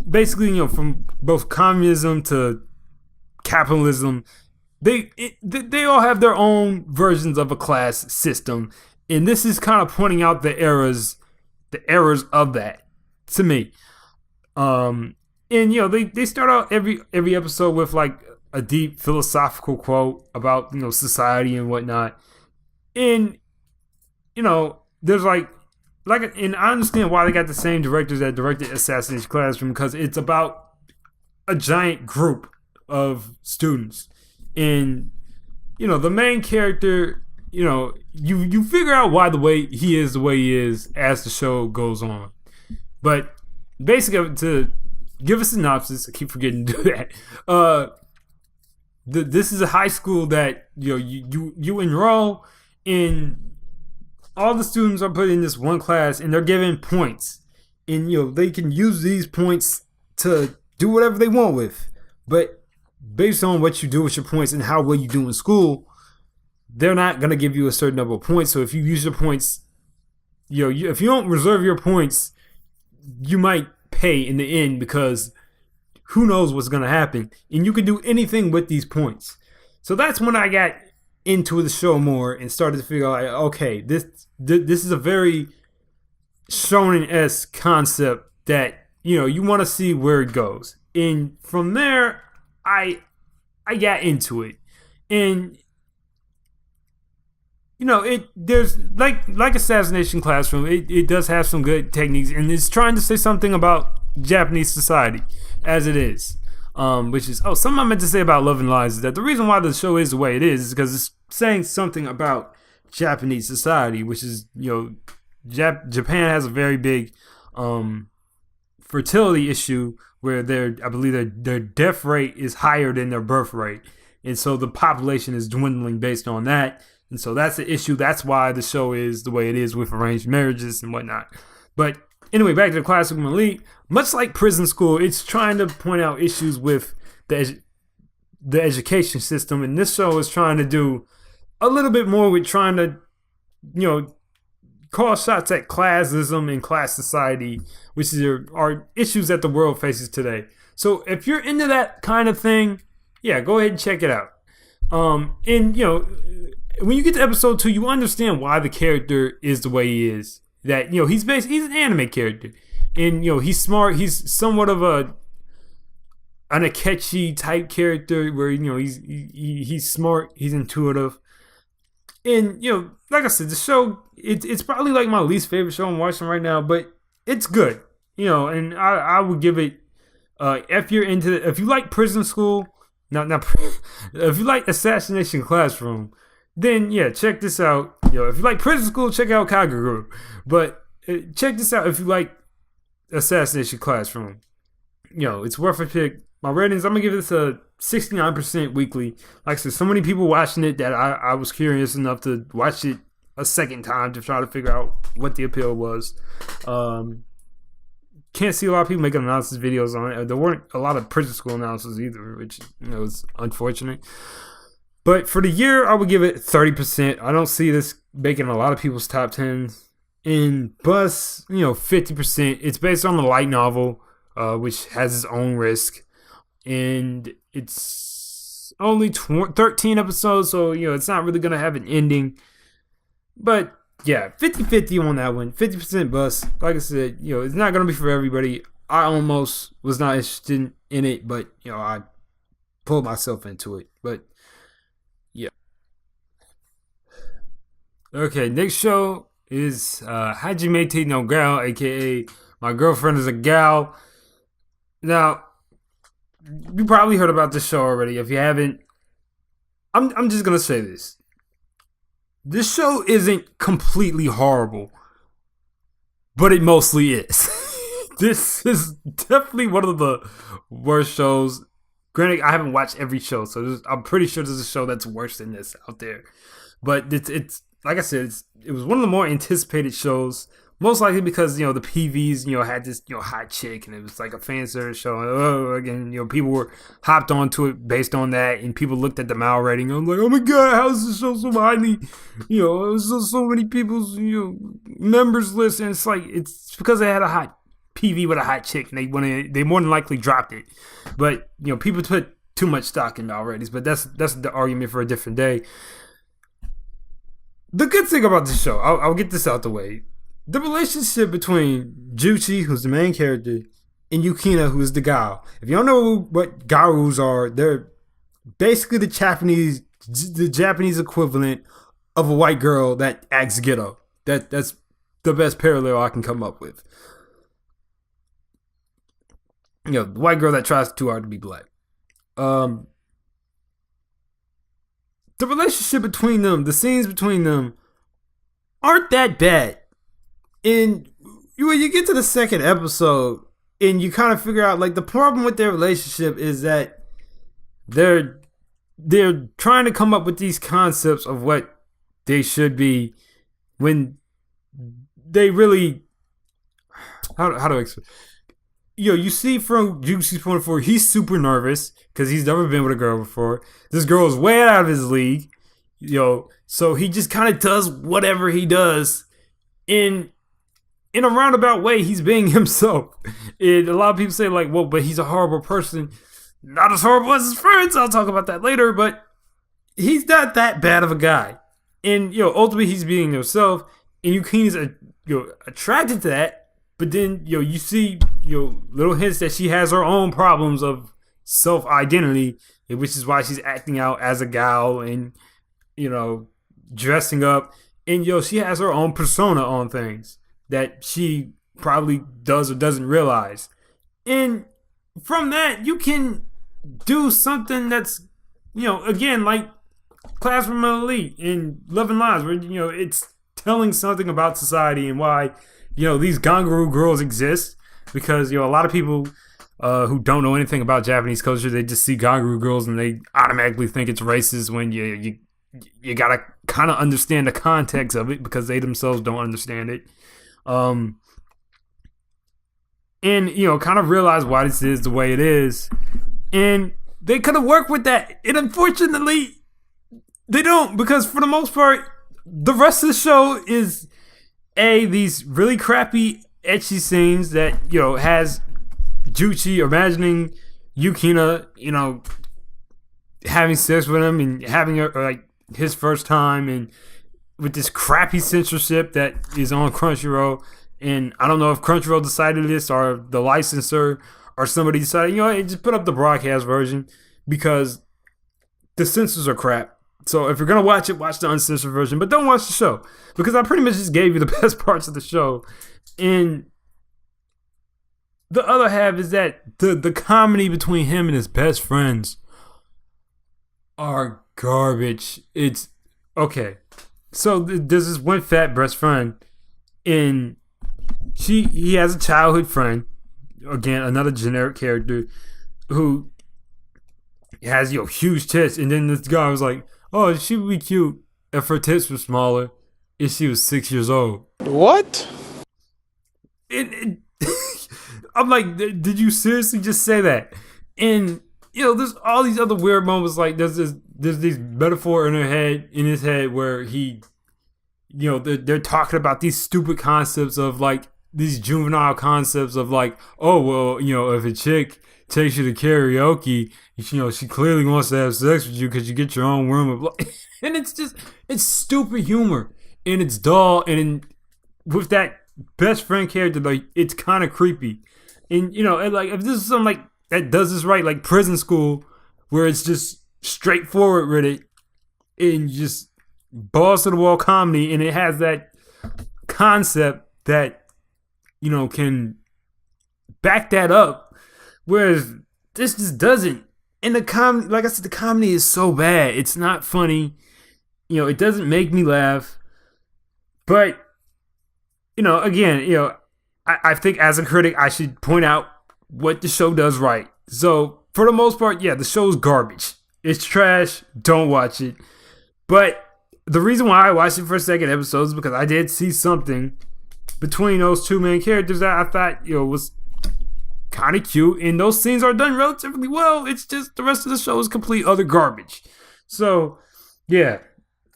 S1: Basically, from both communism to capitalism. They all have their own versions of a class system, and this is kind of pointing out the errors of that to me. And they start out every episode with like a deep philosophical quote about society and whatnot, and there's and I understand why they got the same directors that directed Assassination Classroom, because it's about a giant group of students. And the main character, you figure out why the way he is as the show goes on. But basically, to give a synopsis, I keep forgetting to do that. This is a high school that you enroll in. All the students are put in this one class, and they're given points, and they can use these points to do whatever they want with. But based on what you do with your points and how well you do in school, they're not going to give you a certain number of points. So if you use your points, if you don't reserve your points, you might pay in the end, because who knows what's going to happen. And you can do anything with these points. So that's when I got into the show more and started to figure out, okay, this is a very shonen-esque concept that, you want to see where it goes. And from there, I got into it, and there's like Assassination Classroom. It does have some good techniques, and it's trying to say something about Japanese society as it is, which is something I meant to say about Love and Lies is that the reason why the show is the way it is because it's saying something about Japanese society, which is Japan has a very big fertility issue, where I believe their death rate is higher than their birth rate. And so the population is dwindling based on that. And so that's the issue. That's why the show is the way it is with arranged marriages and whatnot. But anyway, back to the Classical Elite. Much like Prison School, it's trying to point out issues with the education system. And this show is trying to do a little bit more with trying to, call shots at classism and class society, which are issues that the world faces today. So if you're into that kind of thing, yeah, go ahead and check it out. And when you get to episode 2, you understand why the character is the way he is. That he's an anime character, and he's smart. He's somewhat of an Akechi type character where he's smart, he's intuitive. And like I said, the show it's probably like my least favorite show I'm watching right now, but it's good. And I would give it if you like Prison School, if you like Assassination Classroom, then yeah, check this out. If you like Prison School, check out Kagegurui. But check this out if you like Assassination Classroom. It's worth a pick. My ratings, I'm gonna give this a 69% weekly. Like I said, so many people watching it that I was curious enough to watch it a second time to try to figure out what the appeal was. Can't see a lot of people making analysis videos on it. There weren't a lot of Prison School analysis either, which is unfortunate. But for the year, I would give it 30%. I don't see this making a lot of people's top 10s. In Bus, 50%. It's based on the light novel, which has its own risk. And it's only 13 episodes, so it's not really gonna have an ending. But yeah, 50-50 on that one. 50% bust. Like I said, it's not gonna be for everybody. I almost was not interested in it, but I pulled myself into it. But yeah. Okay, next show is Hajimete no Girl, aka My Girlfriend is a Gal. Now, you probably heard about this show already. If you haven't, I'm just gonna say this. This show isn't completely horrible, but it mostly is. This is definitely one of the worst shows. Granted, I haven't watched every show, so I'm pretty sure there's a show that's worse than this out there. But it's like I said, it was one of the more anticipated shows. Most likely because, the PVs, had this, hot chick, and it was like a fan service show. And, again, people were hopped onto it based on that, and people looked at the MAL rating. I'm like, oh my God, how is this show so highly, so many people's, members list. And it's because they had a hot PV with a hot chick, and they more than likely dropped it. But, people put too much stock in MAL ratings, but that's the argument for a different day. The good thing about this show, I'll get this out the way. The relationship between Juchi, who's the main character, and Yukina, who's the gal. If you don't know what garus are, they're basically the Japanese equivalent of a white girl that acts ghetto. That's the best parallel I can come up with. The white girl that tries too hard to be black. The relationship between them, the scenes between them, aren't that bad. And when you get to the second episode and you kind of figure out, the problem with their relationship is that they're trying to come up with these concepts of what they should be when they really, how do I explain? You see from Juicy's point of view, he's super nervous because he's never been with a girl before. This girl is way out of his league, so he just kind of does whatever he does in a roundabout way. He's being himself. And a lot of people say well, but he's a horrible person. Not as horrible as his friends. I'll talk about that later, but he's not that bad of a guy. And ultimately he's being himself, and Yukina's attracted to that. But then you see little hints that she has her own problems of self-identity, which is why she's acting out as a gal and dressing up, and she has her own persona on things that she probably does or doesn't realize. And from that, you can do something that's, again, like Classroom Elite and Love and Lies, where, it's telling something about society and why, these Kagegurui girls exist. Because, a lot of people who don't know anything about Japanese culture, they just see Kagegurui girls and they automatically think it's racist when you gotta kind of understand the context of it because they themselves don't understand it. And kind of realize why this is the way it is. And they could have worked with that. And unfortunately, they don't, because for the most part, the rest of the show is these really crappy ecchi scenes that, has Juchi imagining Yukina, having sex with him and having his first time, and with this crappy censorship that is on Crunchyroll. And I don't know if Crunchyroll decided this or the licensor or somebody decided, just put up the broadcast version because the censors are crap. So if you're going to watch it, watch the uncensored version, but don't watch the show because I pretty much just gave you the best parts of the show. And the other half is that the comedy between him and his best friends are garbage. It's okay. So there's this one fat best friend, and he has a childhood friend, again another generic character, who has huge tits. And then this guy was like, oh, she would be cute if her tits were smaller if she was 6 years old.
S2: What?
S1: I'm like, did you seriously just say that? And there's all these other weird moments. There's this metaphor in his head where he, they're talking about these stupid concepts of these juvenile concepts of oh well, if a chick takes you to karaoke, she clearly wants to have sex with you because you get your own room. And it's stupid humor. and it's dull, and with that best friend character, like it's kind of creepy. And like if this is something like that does this right, like Prison School, where it's just straightforward with it and just balls to the wall comedy, and it has that concept that can back that up, whereas this just doesn't. And the comedy, like I said, the comedy is so bad. It's not funny. It doesn't make me laugh. But again, I think as a critic, I should point out what the show does right. So for the most part, yeah, the show's garbage. It's trash. Don't watch it. But the reason why I watched it for a second episode is because I did see something between those two main characters that I thought was kind of cute, and those scenes are done relatively well. It's just the rest of the show is complete other garbage. So yeah,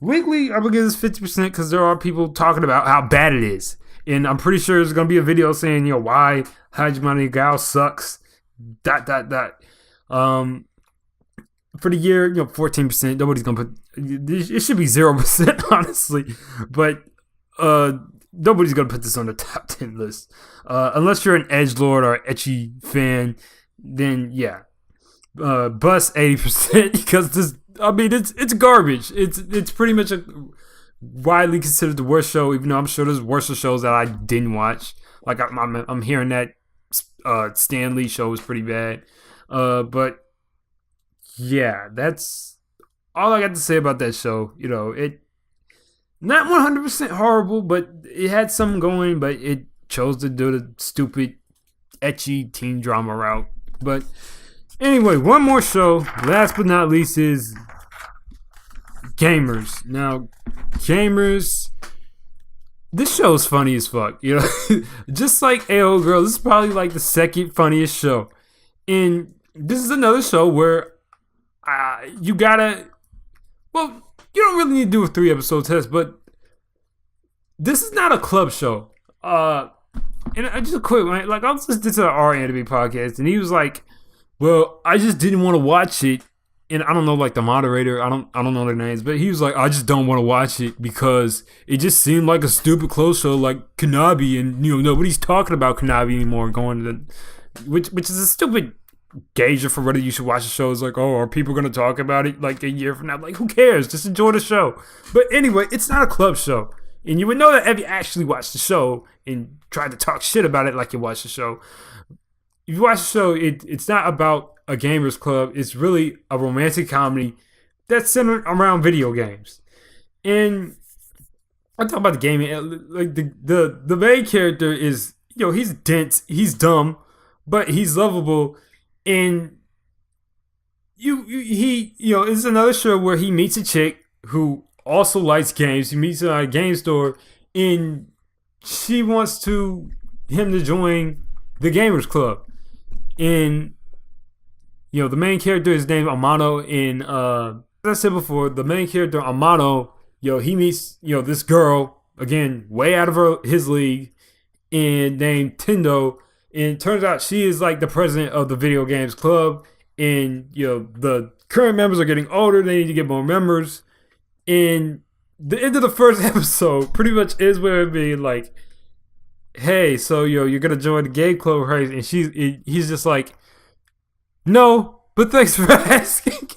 S1: weekly I'm gonna give this 50% because there are people talking about how bad it is, and I'm pretty sure there's gonna be a video saying why Hajimete Girl sucks. ... For the year, 14%. Nobody's gonna put. It should be 0%, honestly. But nobody's gonna put this on the top 10 list, unless you're an edgelord or ecchi fan. Then yeah, bust 80% because this. I mean, it's garbage. It's pretty much widely considered the worst show. Even though I'm sure there's worse shows that I didn't watch. Like I'm hearing that Stan Lee show was pretty bad. But yeah, that's all I got to say about that show. It not 100% horrible, but it had something going, but it chose to do the stupid ecchi teen drama route. But anyway, one more show, last but not least, is Gamers. Now, Gamers, this show is funny as fuck. Just like Aho Girl, this is probably like the second funniest show. And this is another show where you gotta, well, you don't really need to do a 3-episode test, but this is not a club show. And I just quit, right? Like, I was listening to the R Anime podcast, and he was like, well, I just didn't want to watch it. And I don't know, like, the moderator, I don't know their names, but he was like, I just don't want to watch it because it just seemed like a stupid close show like Kanabi, and nobody's talking about Kanabi anymore, which is a stupid gauge for whether you should watch the show. Is like, oh, are people going to talk about it like a year from now? Like, who cares? Just enjoy the show. But anyway, it's not a club show. And you would know that if you actually watched the show and tried to talk shit about it like you watched the show. If you watch the show, it's not about a gamers club. It's really a romantic comedy that's centered around video games. And I talk about the gaming, like the main character is, he's dense, he's dumb, but he's lovable. And it's another show where he meets a chick who also likes games. He meets her at a game store, and she wants him to join the gamers club. And the main character is named Amano. And as I said before, the main character Amano, he meets this girl, again way out of his league, and named Tendo. And it turns out she is like the president of the video games club. And, the current members are getting older. They need to get more members. And the end of the first episode pretty much is where it be like, hey, so, you're going to join the game club, right? And he's just like, no, but thanks for asking.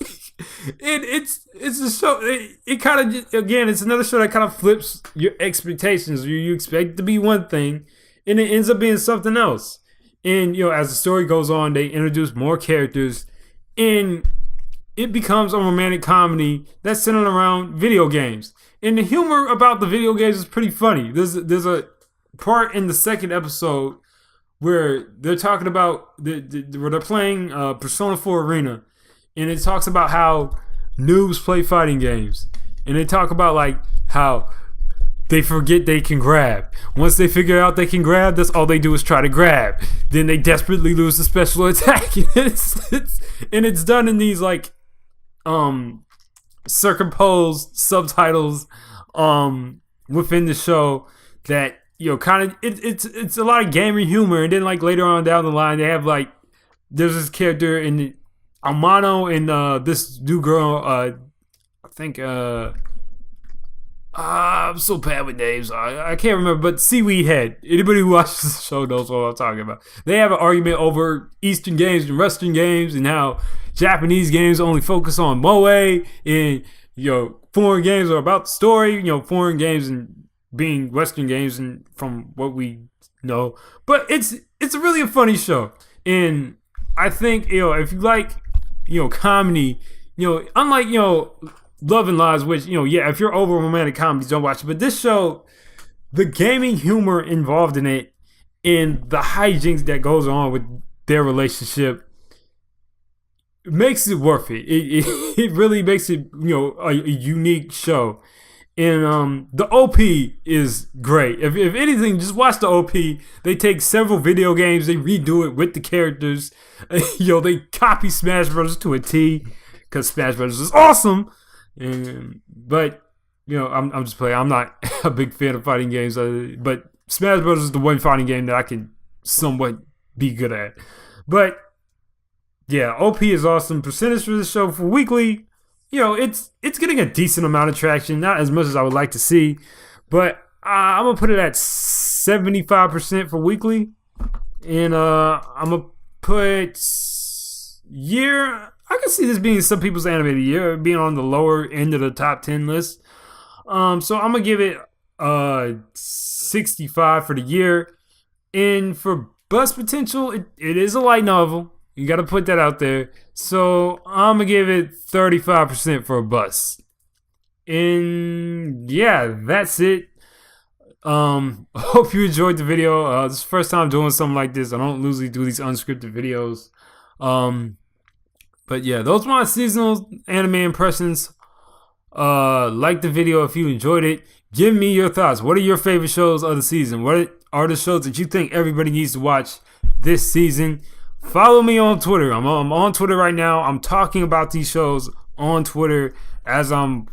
S1: And it's a show. It kind of, again, it's another show that kind of flips your expectations. You expect it to be one thing, and it ends up being something else. And, as the story goes on, they introduce more characters, and it becomes a romantic comedy that's centered around video games. And the humor about the video games is pretty funny. There's a part in the second episode where they're talking about, where they're playing Persona 4 Arena, and it talks about how noobs play fighting games. And they talk about, like, how they forget they can grab. Once they figure out they can grab, that's all they do is try to grab. Then they desperately lose the special attack. And it's done in these, like, circumposed subtitles within the show that, kind of, it's a lot of gaming humor. And then, like, later on down the line, they have, like, there's this character in Amano and this new girl, I think, I'm so bad with names. I can't remember, but Seaweed Head. Anybody who watches the show knows what I'm talking about. They have an argument over Eastern games and Western games, and how Japanese games only focus on moe, and foreign games are about the story. Foreign games and being Western games, and from what we know. But it's really a funny show, and I think if you like comedy, unlike Love and Lies, which if you're over romantic comedies, don't watch it. But this show, the gaming humor involved in it, and the hijinks that goes on with their relationship, makes it worth it. It really makes it a unique show. And the OP is great. If anything, just watch the OP. They take several video games, they redo it with the characters. They copy Smash Bros. To a T, because Smash Bros. Is awesome. But I'm just playing. I'm not a big fan of fighting games, but Smash Bros. Is the one fighting game that I can somewhat be good at. But yeah, OP is awesome. Percentage for the show for weekly, it's getting a decent amount of traction. Not as much as I would like to see, but I'm gonna put it at 75% for weekly, and I'm gonna put year. I can see this being some people's animated year, being on the lower end of the top 10 list. So I'm gonna give it 65 for the year. And for buzz potential, it is a light novel. You got to put that out there. So I'm gonna give it 35% for a buzz. And yeah, that's it. Hope you enjoyed the video. This is the first time doing something like this. I don't usually do these unscripted videos. But yeah, those are my seasonal anime impressions. Like the video if you enjoyed it. Give me your thoughts. What are your favorite shows of the season? What are the shows that you think everybody needs to watch this season? Follow me on Twitter. I'm on Twitter right now. I'm talking about these shows on Twitter as I'm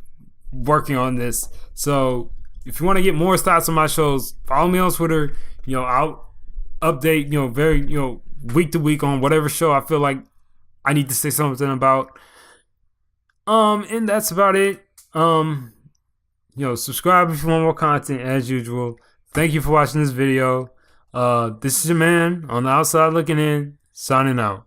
S1: working on this. So if you want to get more thoughts on my shows, follow me on Twitter. I'll update, very, week to week on whatever show I feel like I need to say something about. And that's about it. Subscribe if you want more content as usual. Thank you for watching this video. This is your man on the outside looking in, signing out.